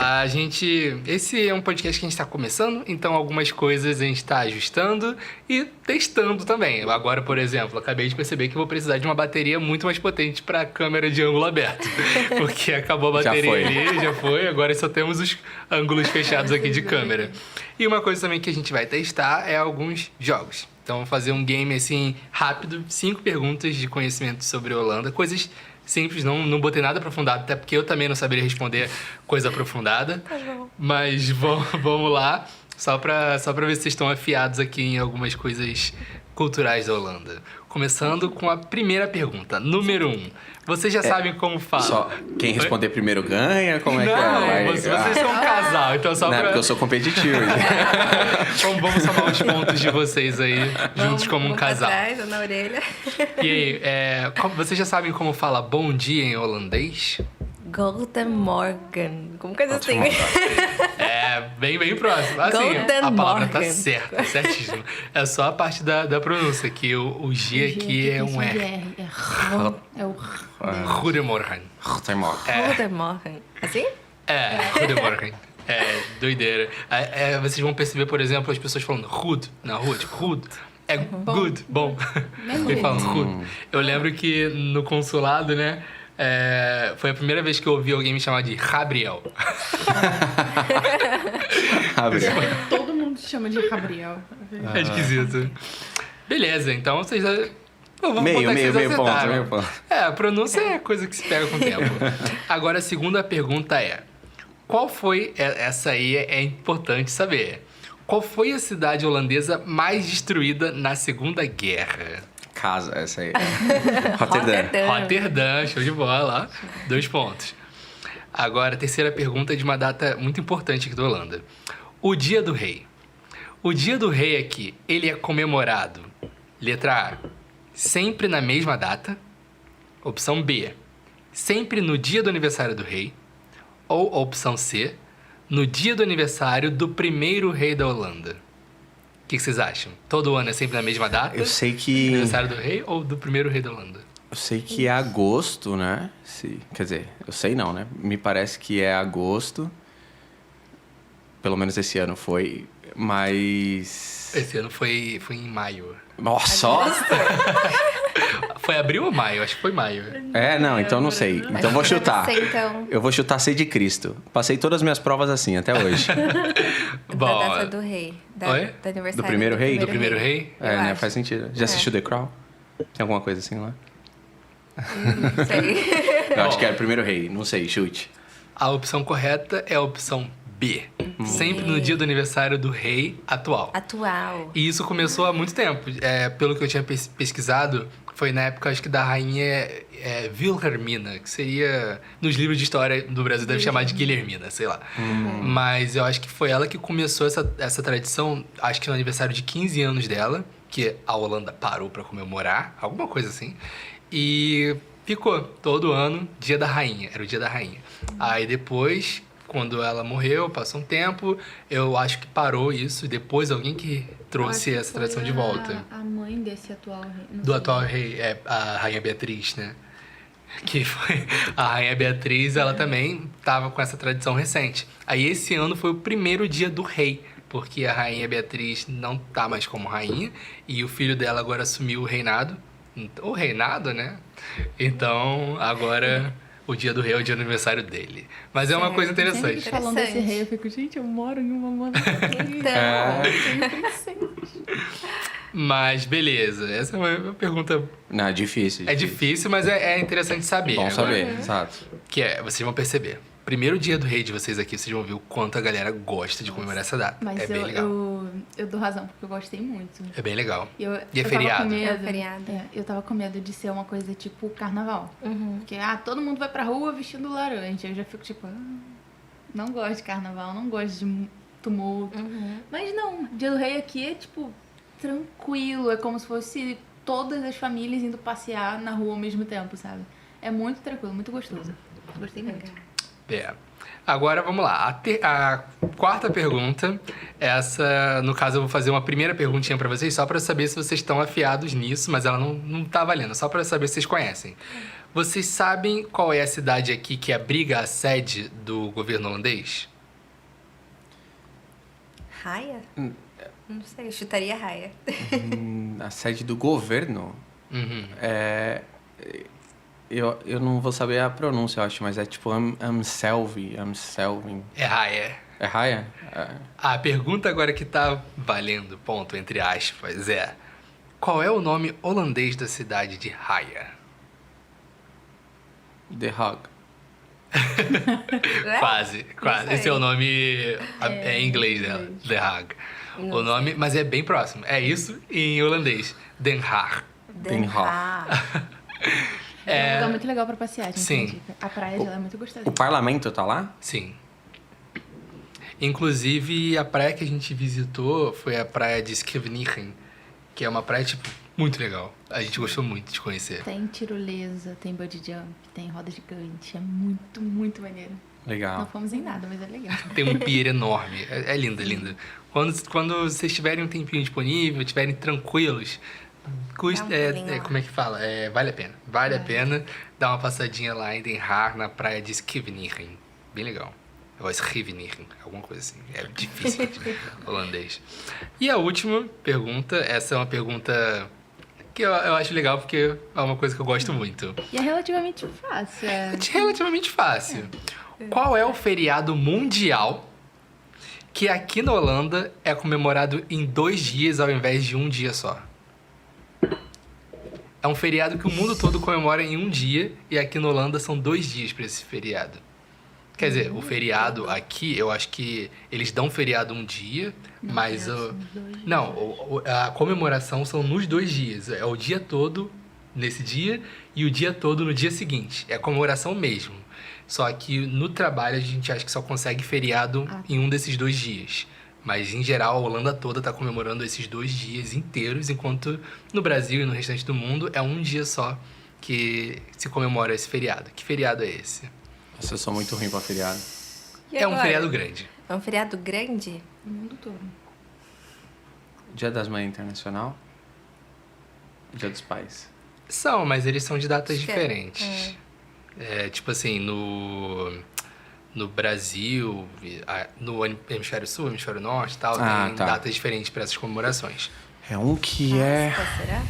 esse é um podcast que a gente está começando, então algumas coisas a gente está ajustando e testando também. Agora, por exemplo, acabei de perceber que vou precisar de uma bateria muito mais potente para câmera de ângulo aberto, porque acabou a bateria já foi, agora só temos os ângulos fechados aqui de câmera. E uma coisa também que a gente vai testar é alguns jogos. Então, vamos fazer um game assim rápido, 5 perguntas de conhecimento sobre a Holanda, coisas simples, não botei nada aprofundado, até porque eu também não saberia responder coisa aprofundada. Mas vamos lá, só pra ver se vocês estão afiados aqui em algumas coisas culturais da Holanda. Começando com a primeira pergunta, número 1. Vocês já sabem como fala. Só quem responder primeiro ganha? Como é que é? Vocês são um casal, então só porque eu sou competitivo. Vamos somar os pontos de vocês aí, juntos como um casal. Atrás, na orelha. E aí, vocês já sabem como fala bom dia em holandês? Guten Morgen. Como coisa assim? Bem próximo. Assim, Golden a palavra Morgen. tá certa, certíssimo. É só a parte da pronúncia, que o G aqui é um R. É o Goedemorgen. Guten Morgen. Assim? Goedemorgen. Doideira. Vocês vão perceber, por exemplo, as pessoas falando goed na rua, tipo, goed. É good, bom. Eles falam good. Eu lembro que no consulado, né, foi a primeira vez que eu ouvi alguém me chamar de Gabriel. Gabriel. Todo mundo chama de Gabriel. É esquisito. Beleza, então vocês... Meio ponto. A pronúncia é coisa que se pega com o tempo. Agora, a segunda pergunta é... Qual foi... Essa aí é importante saber. Qual foi a cidade holandesa mais destruída na Segunda Guerra? Casa, essa aí. Rotterdam, show de bola. 2 pontos. Agora, a terceira pergunta é de uma data muito importante aqui da Holanda. O Dia do Rei. O Dia do Rei aqui, ele é comemorado, letra A, sempre na mesma data. Opção B, sempre no dia do aniversário do rei. Ou opção C, no dia do aniversário do primeiro rei da Holanda. que vocês acham? Todo ano é sempre na mesma data? Eu sei que... Aniversário do rei ou do primeiro rei da Holanda? Eu sei que é agosto, né? Quer dizer, eu sei não, né? Me parece que é agosto. Pelo menos esse ano foi. Mas... Esse ano foi em maio. Nossa, ó! Foi abril ou maio? Acho que foi maio. Não, então não sei. Então vou chutar. Deve ser, então. Eu vou chutar C de Cristo. Passei todas as minhas provas assim, até hoje. Bom, Da data do rei. Oi? Do aniversário Do primeiro rei? Do primeiro rei? Eu né? acho. Faz sentido. Já assistiu The Crown? Tem alguma coisa assim lá? Não sei. Eu acho que era o primeiro rei. Não sei, chute. A opção correta é a opção B. Sempre no dia do aniversário do rei atual. Atual. E isso começou há muito tempo. Pelo que eu tinha pesquisado, foi na época, acho que da rainha Wilhelmina, que seria... Nos livros de história do Brasil deve chamar de Guilhermina, sei lá. Mas eu acho que foi ela que começou essa tradição, acho que no aniversário de 15 anos dela, que a Holanda parou pra comemorar, alguma coisa assim. E ficou todo ano, dia da rainha, era o dia da rainha. Aí depois... Quando ela morreu, passou um tempo, eu acho que parou isso. E depois alguém que trouxe essa tradição de volta. A mãe desse atual rei. Do atual rei, a Rainha Beatriz, né? Que foi... A Rainha Beatriz, ela também estava com essa tradição recente. Aí esse ano foi o primeiro dia do rei. Porque a Rainha Beatriz não tá mais como rainha. E o filho dela agora assumiu o reinado. O reinado, né? Então, agora... O dia do rei é o dia do aniversário dele. Mas é uma coisa interessante. Sempre falando desse rei, eu fico, gente, eu moro em uma monarquia. Então, Mas beleza, essa é uma pergunta... Não, é difícil. É difícil, mas é interessante saber. Bom Agora, saber, exato. Que vocês vão perceber. Primeiro dia do rei de vocês aqui, vocês vão ver o quanto a galera gosta de comemorar essa data. Mas é bem legal. eu dou razão, porque eu gostei muito. É bem legal. E é tava feriado. com medo, É feriado. eu tava com medo de ser uma coisa tipo carnaval. Porque, todo mundo vai pra rua vestindo laranja. Eu já fico tipo, não gosto de carnaval, não gosto de tumulto. Mas não, dia do rei aqui é tipo tranquilo. É como se fosse todas as famílias indo passear na rua ao mesmo tempo, sabe? É muito tranquilo, muito gostoso. Gostei muito. Agora vamos lá. A quarta pergunta, essa, no caso eu vou fazer uma primeira perguntinha pra vocês, só pra saber se vocês estão afiados nisso, mas ela não tá valendo, só pra saber se vocês conhecem. Vocês sabem qual é a cidade aqui que abriga a sede do governo holandês? Raia? Não sei, eu chutaria Raia. A sede do governo Uhum. Eu não vou saber a pronúncia, eu acho, mas é tipo Amstelveen. É Haia. É Raia? A pergunta agora que tá valendo, ponto, entre aspas, qual é o nome holandês da cidade de Haia? The Hague. Quase. sei. Esse é o nome em inglês dela, The Hague. O nome, mas é bem próximo. É isso em holandês, Den Haag. Den Haag. É um lugar muito legal pra passear, gente. Sim. Dica. A praia de lá é muito gostosa. O parlamento tá lá? Sim. Inclusive, a praia que a gente visitou foi a praia de Scheveningen, que é uma praia, tipo, muito legal. A gente gostou muito de conhecer. Tem tirolesa, tem bungee jump, tem roda gigante. É muito, muito maneiro. Não Legal. fomos em nada, mas é legal. Tem um pier enorme. É lindo, é lindo. Quando vocês tiverem um tempinho disponível, estiverem tranquilos, custa, Dá um pulinho lá. como é que fala? Vale a pena. Vale a pena dar uma passadinha lá em Den Haag, na praia de Scheveningen. Bem legal. Ou Scheveningen, alguma coisa assim. É difícil holandês. E a última pergunta, essa é uma pergunta que eu acho legal porque é uma coisa que eu gosto muito. E é relativamente fácil. É relativamente fácil. Qual é o feriado mundial que aqui na Holanda é comemorado em 2 dias ao invés de um dia só? É um feriado que o mundo todo comemora em um dia e aqui na Holanda são 2 dias para esse feriado. Quer dizer, o feriado aqui, eu acho que eles dão feriado um dia, mas... a comemoração são nos 2 dias. É o dia todo nesse dia e o dia todo no dia seguinte. É a comemoração mesmo. Só que no trabalho a gente acha que só consegue feriado em um desses 2 dias. Mas, em geral, a Holanda toda está comemorando esses 2 dias inteiros, enquanto no Brasil e no restante do mundo é um dia só que se comemora esse feriado. Que feriado é esse? Nossa, eu sou muito ruim pra feriado. E É um agora? feriado grande. É um feriado grande? O mundo todo. Dia das Mães Internacional? Dia dos Pais. São, mas eles são de datas Acho que diferentes. Tipo assim, no Brasil, no hemisfério sul, hemisfério norte e tal, tem tá. datas diferentes para essas comemorações. É um que é... Páscoa, será?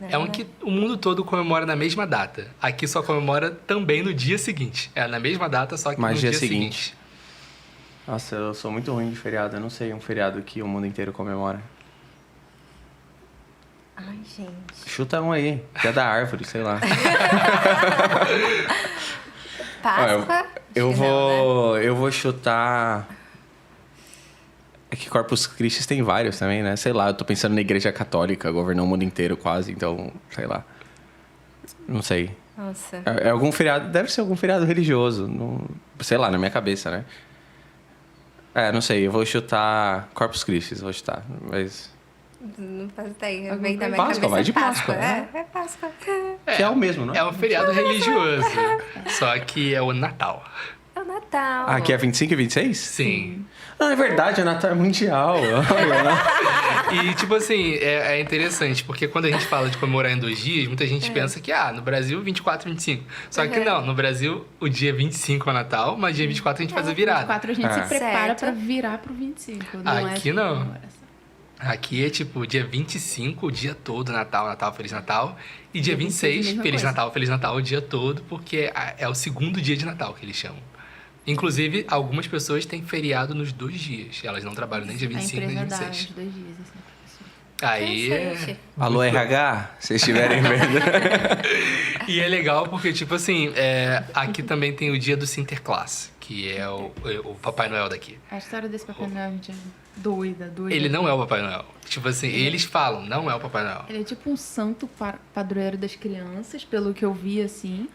É um que o mundo todo comemora na mesma data. Aqui só comemora também no dia seguinte. É na mesma data, só que Mas no dia dia seguinte. seguinte. Nossa, eu sou muito ruim de feriado. Eu não sei um feriado que o mundo inteiro comemora. Ai, gente. Chuta um aí. Dia da árvore, sei lá. Páscoa? Eu Acho que não, né? vou chutar... É que Corpus Christi tem vários também, né? Sei lá, eu tô pensando na Igreja Católica, governou o mundo inteiro quase, então, sei lá. Não sei. Nossa. É algum feriado, deve ser algum feriado religioso, sei lá, na minha cabeça, né? Não sei, eu vou chutar Corpus Christi, vou chutar, mas... Não faz ideia. Alguma Vem da minha Páscoa, cabeça vai de Páscoa. Páscoa, É Páscoa. Que é o mesmo, não? É um feriado religioso. Só que é o Natal. É o Natal. Ah, que é 25 e 26? Sim. Ah, é verdade, o Natal é mundial. E, tipo assim, é interessante, porque quando a gente fala de comemorar em 2 dias, muita gente pensa que, no Brasil, 24 e 25. Só que não, no Brasil, o dia 25 é o Natal, mas dia 24 a gente faz a virada. 24 a gente se prepara Certo. pra virar pro 25. Aqui não. comemoração. Aqui é tipo dia 25, o dia todo, Natal, Natal, Feliz Natal. E dia 26, mesma Feliz coisa. Natal, Feliz Natal o dia todo, porque é o segundo dia de Natal que eles chamam. Inclusive, algumas pessoas têm feriado nos 2 dias. Elas não trabalham nem dia A 25 nem empresa dia dá 26. uns 2 dias, assim, pra pessoa. Aí Interessante. Alô, RH, se vocês estiverem vendo. E é legal porque, tipo assim, aqui também tem o dia do Sinterklaas, que é o Papai Noel daqui. A história desse Papai Noel, gente, é doida. Ele não é o Papai Noel. Tipo assim, eles falam, não é o Papai Noel. Ele é tipo um santo padroeiro das crianças, pelo que eu vi, assim.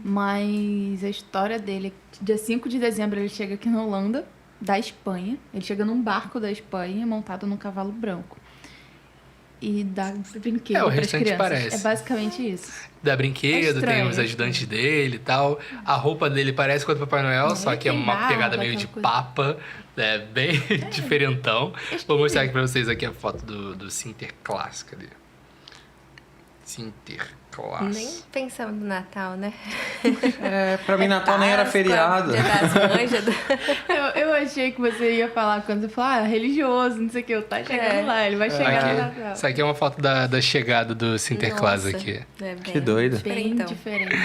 Mas a história dele, dia 5 de dezembro, ele chega aqui na Holanda, da Espanha. Ele chega num barco da Espanha, montado num cavalo branco. E dá brinquedo o pras restante crianças. parece. É basicamente isso. Dá brinquedo, estranho, tem os é ajudantes dele e tal. A roupa dele parece com a do Papai Noel, só que é tem uma barba, pegada meio de aquela coisa. papa, bem diferentão. Vou mostrar aqui pra vocês aqui a foto do Sinterklaas, cadê? Sinterklaas. Nem pensamos no Natal, né? Pra mim, Natal nem era Páscoa, feriado. Dia das Mães. Eu achei que você ia falar quando você falou, religioso, não sei o que. Eu tá chegando lá, ele vai chegar no Natal. Isso aqui é uma foto da chegada do Sinterklaas Nossa, aqui. é bem Que doido. Bem diferentão. diferente.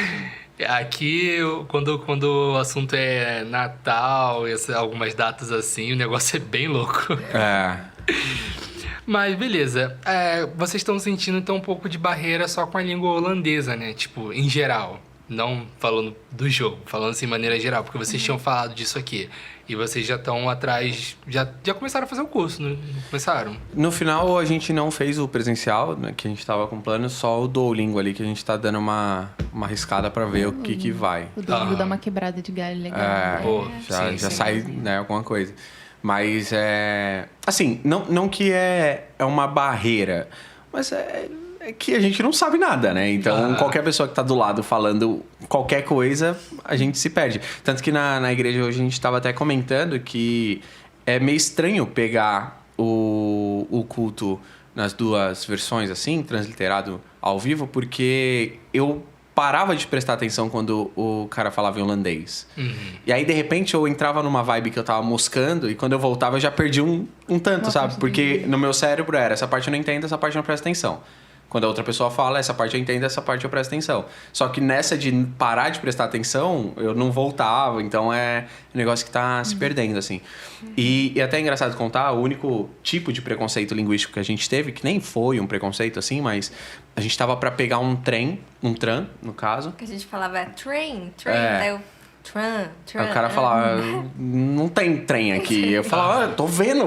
Aqui, quando o assunto é Natal e algumas datas assim, o negócio é bem louco. Mas beleza, vocês estão sentindo então um pouco de barreira só com a língua holandesa, né? Tipo, em geral. Não falando do jogo, falando assim de maneira geral, porque vocês tinham falado disso aqui. E vocês já estão atrás, já começaram a fazer o curso, não começaram? No final, a gente não fez o presencial, né, que a gente tava com plano, só o Duolingo ali, que a gente tá dando uma arriscada pra ver o que vai. O domingo dá uma quebrada de galho legal. Pô, já sim. sai, né, alguma coisa. Mas assim, não que é uma barreira, mas é que a gente não sabe nada, né? Então, qualquer pessoa que tá do lado falando qualquer coisa, a gente se perde. Tanto que na igreja hoje a gente tava até comentando que é meio estranho pegar o culto nas 2 versões, assim, transliterado ao vivo, porque eu parava de prestar atenção quando o cara falava em holandês. E aí, de repente, eu entrava numa vibe que eu tava moscando e quando eu voltava eu já perdi um tanto, sabe? Porque no meu cérebro era, essa parte eu não entendo, essa parte eu não presto atenção. Quando a outra pessoa fala, essa parte eu entendo, essa parte eu presto atenção. Só que nessa de parar de prestar atenção, eu não voltava. Então é um negócio que tá se perdendo, assim. E até é engraçado contar, o único tipo de preconceito linguístico que a gente teve, que nem foi um preconceito, assim, mas a gente tava pra pegar um tram, no caso. Que a gente falava train, É. daí eu... Tran. Aí o cara falava, não tem trem aqui. Eu falava, tô vendo.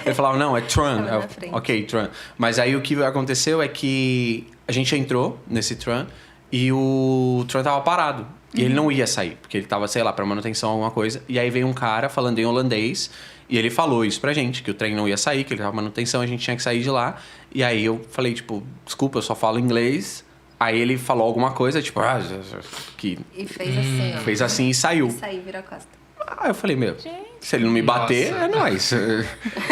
Ele falava, não, é tram. Tava na frente. Ok, tram. Mas aí o que aconteceu é que a gente entrou nesse tram e o tram tava parado. E ele não ia sair, porque ele tava, sei lá, pra manutenção, alguma coisa. E aí veio um cara falando em holandês e ele falou isso pra gente, que o trem não ia sair, que ele tava manutenção, a gente tinha que sair de lá. E aí eu falei, tipo, desculpa, eu só falo inglês. Aí ele falou alguma coisa, tipo, que E fez assim, ó. fez assim e saiu. Isso aí, virou a costa. Aí eu falei, meu, Gente, Se ele não me bater, Nossa. é nóis.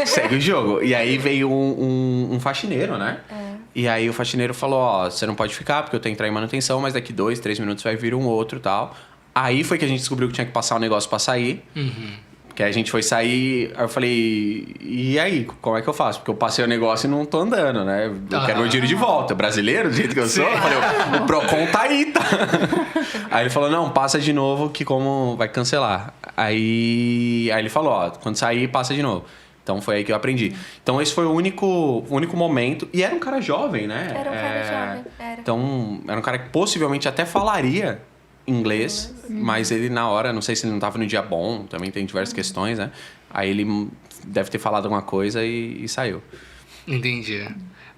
Segue o jogo. E aí veio um faxineiro, né? E aí o faxineiro falou, ó, você não pode ficar porque eu tenho que entrar em manutenção, mas daqui 2, 3 minutos vai vir um outro e tal. Aí foi que a gente descobriu que tinha que passar o negócio pra sair. Que aí a gente foi sair, aí eu falei, e aí, como é que eu faço? Porque eu passei o negócio e não tô andando, né? Eu quero meu dinheiro de volta. Brasileiro, do jeito que eu sou. Eu falei, o Procon tá aí, tá? Aí ele falou, não, passa de novo que como vai cancelar. Aí ele falou, ó, quando sair, passa de novo. Então foi aí que eu aprendi. Então esse foi o único momento. E era um cara jovem, né? Era um cara jovem, era. Então era um cara que possivelmente até falaria inglês, mas ele na hora, não sei se ele não tava no dia bom, também tem diversas questões, né? Aí ele deve ter falado alguma coisa e saiu. Entendi.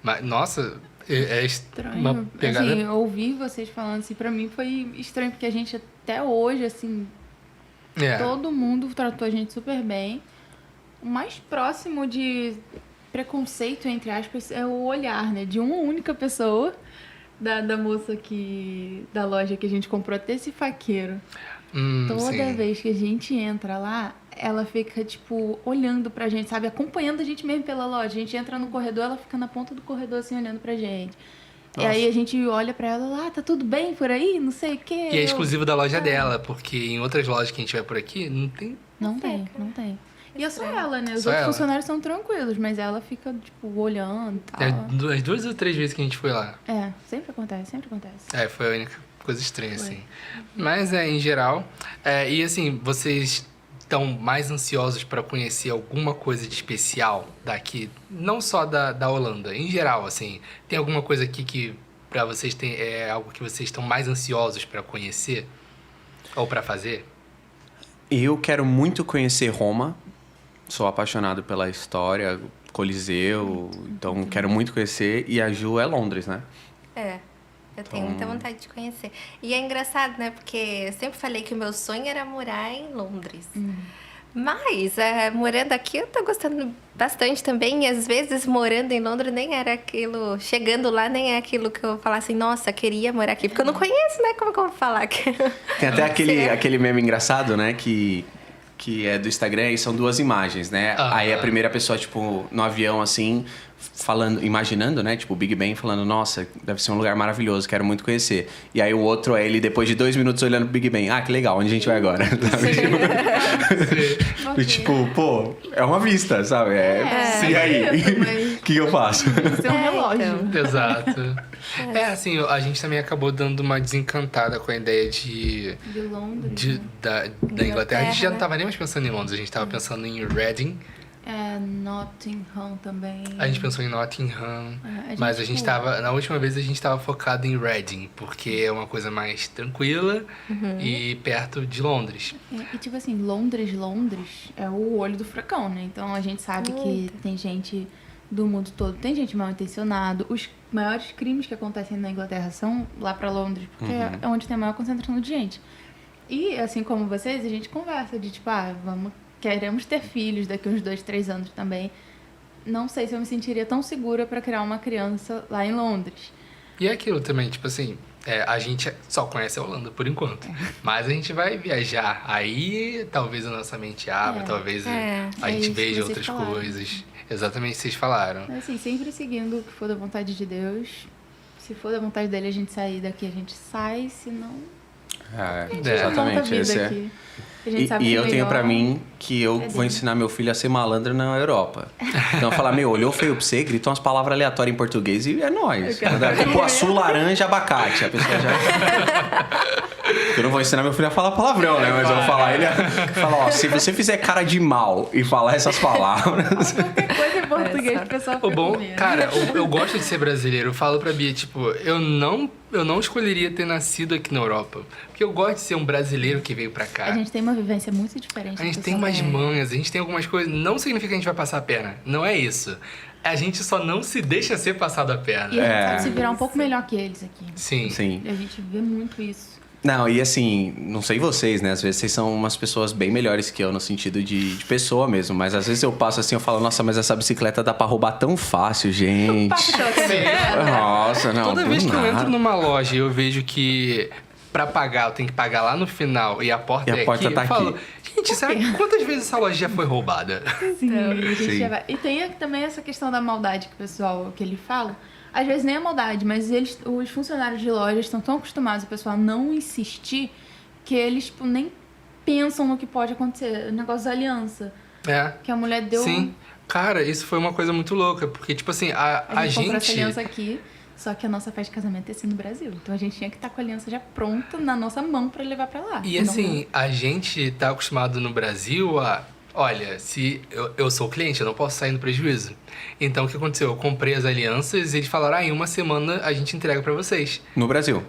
Mas, nossa, é Estranho. uma pegada... Assim, ouvir vocês falando assim, pra mim foi estranho, porque a gente até hoje, assim, todo mundo tratou a gente super bem. O mais próximo de preconceito, entre aspas, é o olhar, né? De uma única pessoa, da moça da loja que a gente comprou, até esse faqueiro. Toda sim. vez que a gente entra lá, ela fica, tipo, olhando pra gente, sabe? Acompanhando a gente mesmo pela loja. A gente entra no corredor, ela fica na ponta do corredor, assim, olhando pra gente. Nossa. E aí a gente olha pra ela lá, tá tudo bem por aí? Não sei o quê. E é exclusivo da loja dela, porque em outras lojas que a gente vai por aqui, não tem... Não tem. E é só ela, né? Os Só outros ela. funcionários são tranquilos, mas ela fica, tipo, olhando e tal. As 2 ou 3 vezes que a gente foi lá. Sempre acontece. Foi a única coisa estranha, assim. Mas, em geral... e, assim, vocês estão mais ansiosos para conhecer alguma coisa de especial daqui? Não só da Holanda, em geral, assim. Tem alguma coisa aqui que, para vocês, é algo que vocês estão mais ansiosos para conhecer? Ou para fazer? Eu quero muito conhecer Roma. Sou apaixonado pela história, Coliseu, então quero muito conhecer. E a Ju é Londres, né? Eu tenho muita vontade de conhecer. E é engraçado, né? Porque eu sempre falei que o meu sonho era morar em Londres. Mas, morando aqui, eu tô gostando bastante também. E às vezes, morando em Londres, nem era aquilo... Chegando lá, nem é aquilo que eu falar assim, nossa, queria morar aqui. Porque eu não conheço, né? Como que eu vou falar? Tem até aquele meme engraçado, né? Que é do Instagram e são 2 imagens, né? Aí a primeira pessoa, tipo, no avião, assim, falando, imaginando, né? Tipo, o Big Ben falando, nossa, deve ser um lugar maravilhoso, quero muito conhecer. E aí o outro é ele, depois de 2 minutos, olhando pro Big Ben. Ah, que legal, onde a gente vai agora? E tipo, pô, é uma vista, sabe? E aí? O que eu faço? Isso é um relógio. Então. Exato. Assim, a gente também acabou dando uma desencantada com a ideia De Londres, né? da Inglaterra. A gente já não né? tava nem mais pensando em Londres, a gente tava pensando em Reading. Nottingham também. A gente pensou em Nottingham, gente mas a gente foi. tava... Na última vez a gente tava focado em Reading, porque é uma coisa mais tranquila e perto de Londres. E tipo assim, Londres é o olho do furacão, né? Então a gente sabe que tem gente do mundo todo, tem gente mal intencionada. Os maiores crimes que acontecem na Inglaterra são lá pra Londres, porque é onde tem a maior concentração de gente. E assim como vocês, a gente conversa de tipo, queremos ter filhos daqui uns 2, 3 anos também. Não sei se eu me sentiria tão segura pra criar uma criança lá em Londres. E é aquilo também, tipo assim, a gente só conhece a Holanda por enquanto. Mas a gente vai viajar. Aí talvez a nossa mente abra, talvez a gente isso que veja vocês outras falaram. coisas. Exatamente o que vocês falaram. Mas assim, sempre seguindo o que for da vontade de Deus. Se for da vontade dele a gente sair daqui, a gente sai. Se não, a gente monta a Exatamente. vida Esse aqui. A gente sabe E que eu tenho melhor pra mim que eu vou ensinar meu filho a ser malandro na Europa. Então eu falar, olhou feio pra você, gritou umas palavras aleatórias em português e é nóis. Cupuaçu, laranja, abacate. A pessoa já... Eu não vou ensinar meu filho a falar palavrão, né? Mas eu vou falar ele ó, se você fizer cara de mal e falar essas palavras... Qualquer coisa em português, o pessoal fica O bom, com medo. cara, eu gosto de ser brasileiro. Eu falo pra Bia, tipo, eu não escolheria ter nascido aqui na Europa. Porque eu gosto de ser um brasileiro que veio pra cá. A gente tem uma vivência muito diferente. A gente do tem pessoal. umas manhas, a gente tem algumas coisas. Não significa que a gente vai passar a perna. Não é isso. A gente só não se deixa ser passado a perna. E a gente sabe se virar um pouco melhor que eles aqui. Sim. Sim. A gente vê muito isso. Não, e assim, não sei vocês, né? Às vezes vocês são umas pessoas bem melhores que eu no sentido de pessoa mesmo. Mas às vezes eu passo assim, eu falo, nossa, mas essa bicicleta dá pra roubar tão fácil, gente. Nossa, não. Toda vez que eu nada. entro numa loja e eu vejo que pra pagar eu tenho que pagar lá no final e a porta E a é porta aqui, tá eu falo, aqui. Gente, quantas vezes essa loja já foi roubada? Sim, a gente Sim. já vai. E tem também essa questão da maldade que o pessoal, que ele fala. Às vezes nem é maldade, mas os funcionários de loja estão tão acostumados o pessoal a não insistir que eles tipo, nem pensam no que pode acontecer. O negócio da aliança. É. Que a mulher deu. Sim. Cara, isso foi uma coisa muito louca, porque, tipo assim, A gente comprou essa gente... aliança aqui, só que a nossa festa de casamento ia ser no Brasil. Então a gente tinha que estar com a aliança já pronta na nossa mão pra levar pra lá. E assim, a gente tá acostumado no Brasil a... Olha, se eu sou cliente, eu não posso sair no prejuízo. Então, o que aconteceu? Eu comprei as alianças e eles falaram, em uma semana a gente entrega pra vocês. No Brasil.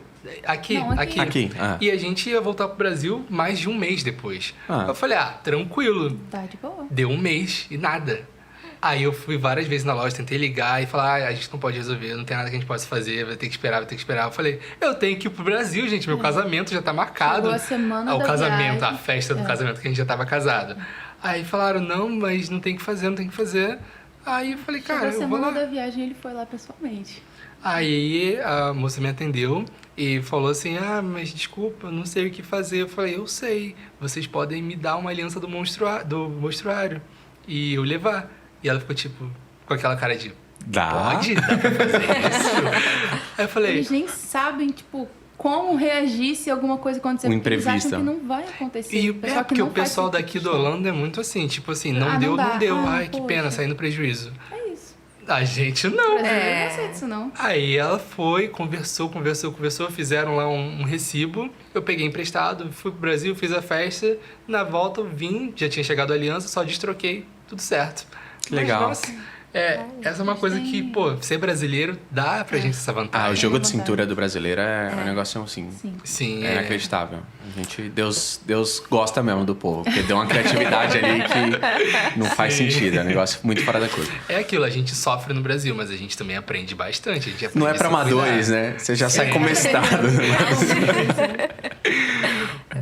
Aqui, Não, aqui. Aqui. Ah. E a gente ia voltar pro Brasil mais de um mês depois. Ah. Eu falei, tranquilo. Tá de boa. Deu um mês e nada. Aí eu fui várias vezes na loja, tentei ligar e falar, a gente não pode resolver, não tem nada que a gente possa fazer, vai ter que esperar, vai ter que esperar. Eu falei, eu tenho que ir pro Brasil, gente, meu casamento já tá marcado. Chegou a semana O da casamento, viagem. a festa do casamento que a gente já tava casado. Aí falaram, não, mas não tem que fazer, não tem que fazer. Aí eu falei, Chegou cara, a eu vou semana lá. da viagem ele foi lá pessoalmente. Aí a moça me atendeu e falou assim, mas desculpa, não sei o que fazer. Eu falei, eu sei, vocês podem me dar uma aliança do monstruário e eu levar. E ela ficou tipo, com aquela cara de, Dá? pode? Dá pra fazer isso? Aí eu falei, Eles nem sabem, tipo, como reagir se alguma coisa acontecer. Um porque eles imprevisto. acham que não vai acontecer. e pessoal que porque não o faz pessoal sentido. daqui do Holanda é muito assim, tipo assim, não Ah, deu, não dá. não deu. Ah, Ai, que poxa. pena, sair no prejuízo. É isso. A gente não. O Brasil não aceita isso, não. Aí ela foi, conversou, fizeram lá um recibo. Eu peguei emprestado, fui pro Brasil, fiz a festa. Na volta eu vim, já tinha chegado a aliança, só destroquei, tudo certo. Que legal. Mas, nossa, essa é uma coisa que, pô, ser brasileiro dá pra gente essa vantagem. O jogo de vontade. cintura do brasileiro é um negócio assim. Sim. Sim, É inacreditável. Deus gosta mesmo do povo, porque deu uma criatividade ali que não faz sentido. É um negócio muito fora da curva. É aquilo, a gente sofre no Brasil, mas a gente também aprende bastante. A gente aprende Não é a pra se amadores, cuidar. né? Você já sai com mestrado.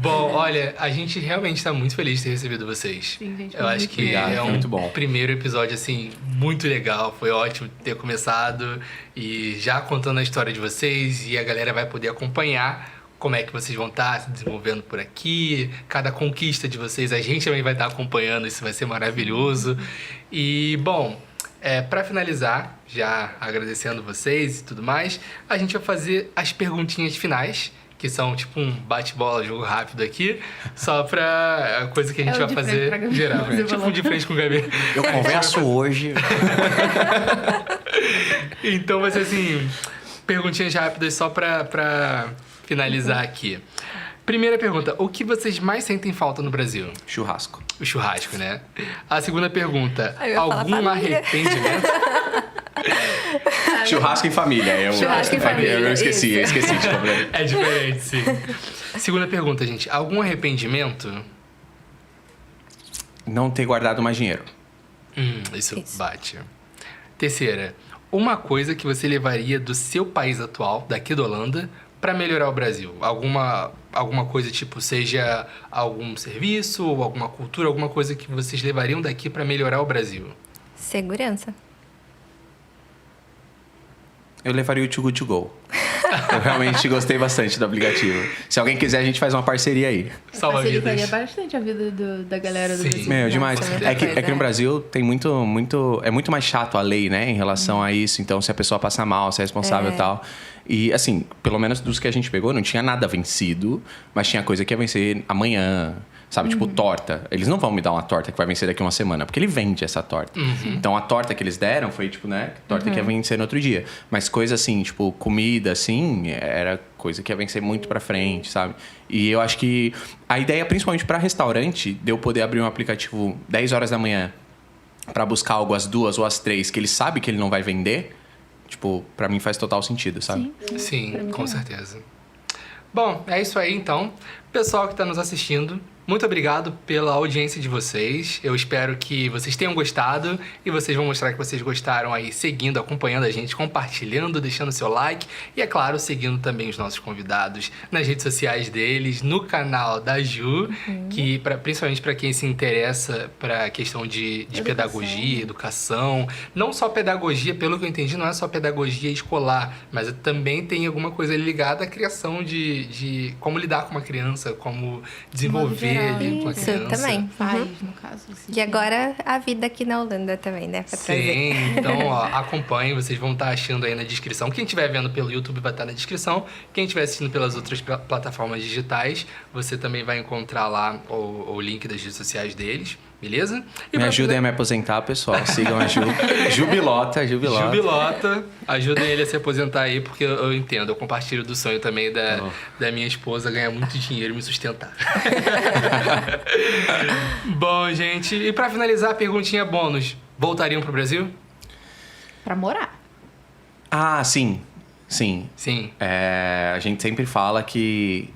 Bom, olha, a gente realmente tá muito feliz de ter recebido vocês. Sim, gente, Eu acho muito que obrigado, é foi um muito bom. primeiro episódio, assim, muito legal. Foi ótimo ter começado e já contando a história de vocês e a galera vai poder acompanhar como é que vocês vão estar se desenvolvendo por aqui, cada conquista de vocês, a gente também vai estar acompanhando, isso vai ser maravilhoso. E, bom, para finalizar, já agradecendo vocês e tudo mais, a gente vai fazer as perguntinhas finais, que são tipo um bate-bola, jogo rápido aqui, só pra a coisa que a gente É o vai de frente fazer pra Gabi. geral. Você Tipo falou. de frente com o Gabi. Eu converso hoje. Então vai ser assim, perguntinhas rápidas só pra finalizar aqui. Primeira pergunta, o que vocês mais sentem falta no Brasil? Churrasco. O churrasco, né? A segunda pergunta, Eu ia falar algum família. arrependimento? Churrasco em família. Churrasco em família, Eu esqueci isso. de completar. É diferente, sim. Segunda pergunta, gente, algum arrependimento? Não ter guardado mais dinheiro. Isso Isso. bate. Terceira, uma coisa que você levaria do seu país atual, daqui da Holanda, para melhorar o Brasil? Alguma coisa tipo, seja algum serviço ou alguma cultura, alguma coisa que vocês levariam daqui para melhorar o Brasil? Segurança. Eu levaria o Too Good To Go. Eu realmente gostei bastante do aplicativo. Se alguém quiser, a gente faz uma parceria aí. Salva Facilitaria vidas. bastante a vida da galera do Sim. Brasil. Meu, demais. Nossa, É que muita no coisa, Brasil tem é muito mais chato a lei, né, em relação a isso. Então, se a pessoa passa mal, se é responsável e tal. E, assim, pelo menos dos que a gente pegou, não tinha nada vencido, mas tinha coisa que ia vencer amanhã. Sabe, tipo torta. Eles não vão me dar uma torta que vai vencer daqui uma semana, porque ele vende essa torta. Então, a torta que eles deram foi, tipo, né, torta que ia vencer no outro dia. Mas coisa assim, tipo, comida, assim, era coisa que ia vencer muito pra frente, sabe? E eu acho que a ideia, principalmente pra restaurante, de eu poder abrir um aplicativo 10 horas da manhã pra buscar algo às 2 ou às 3, que ele sabe que ele não vai vender, tipo, pra mim faz total sentido, sabe? Sim. Sim, com certeza. Bom, é isso aí então. Pessoal que está nos assistindo, muito obrigado pela audiência de vocês. Eu espero que vocês tenham gostado e vocês vão mostrar que vocês gostaram aí seguindo, acompanhando a gente, compartilhando, deixando seu like e, é claro, seguindo também os nossos convidados nas redes sociais deles, no canal da Ju, que principalmente para quem se interessa para a questão de pedagogia, educação. Não só pedagogia, pelo que eu entendi, não é só pedagogia escolar, mas também tem alguma coisa ligada à criação de como lidar com uma criança, como desenvolver verde, com a Isso, criança. também. Faz, no caso. Assim. E agora a vida aqui na Holanda também, né? Pra trazer. Sim, então ó, acompanhem, vocês vão estar achando aí na descrição. Quem estiver vendo pelo YouTube vai estar na descrição. Quem estiver assistindo pelas outras plataformas digitais, você também vai encontrar lá o link das redes sociais deles, beleza? E Me ajudem a me aposentar, pessoal. Sigam a Ju. Jubilota. Jubilota, ajudem ele a se aposentar aí, porque eu entendo, eu compartilho do sonho também da minha esposa ganhar muito dinheiro e me sustentar. Bom, gente, e pra finalizar, a perguntinha bônus: voltariam pro Brasil? Pra morar. Ah, sim. Sim. Sim. A gente sempre fala que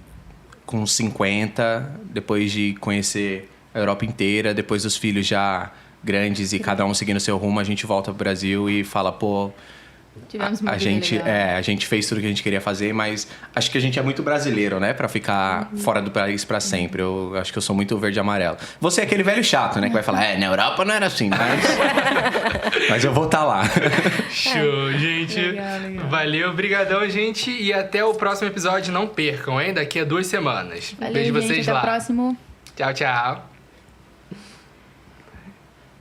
com 50, depois de conhecer a Europa inteira, depois dos filhos já grandes e cada um seguindo seu rumo, a gente volta pro Brasil e fala, pô, Tivemos uma a vida gente, legal. a gente fez tudo que a gente queria fazer, mas acho que a gente é muito brasileiro, né? Pra ficar fora do país pra sempre. Eu acho que eu sou muito verde e amarelo. Você é aquele velho chato, né? Que vai falar, na Europa não era assim, mas eu vou estar lá. Show, gente. Legal. Valeu, brigadão, gente. E até o próximo episódio. Não percam, hein? Daqui a 2 semanas. Valeu, Vejo gente, vocês até lá. o próximo. Tchau, tchau.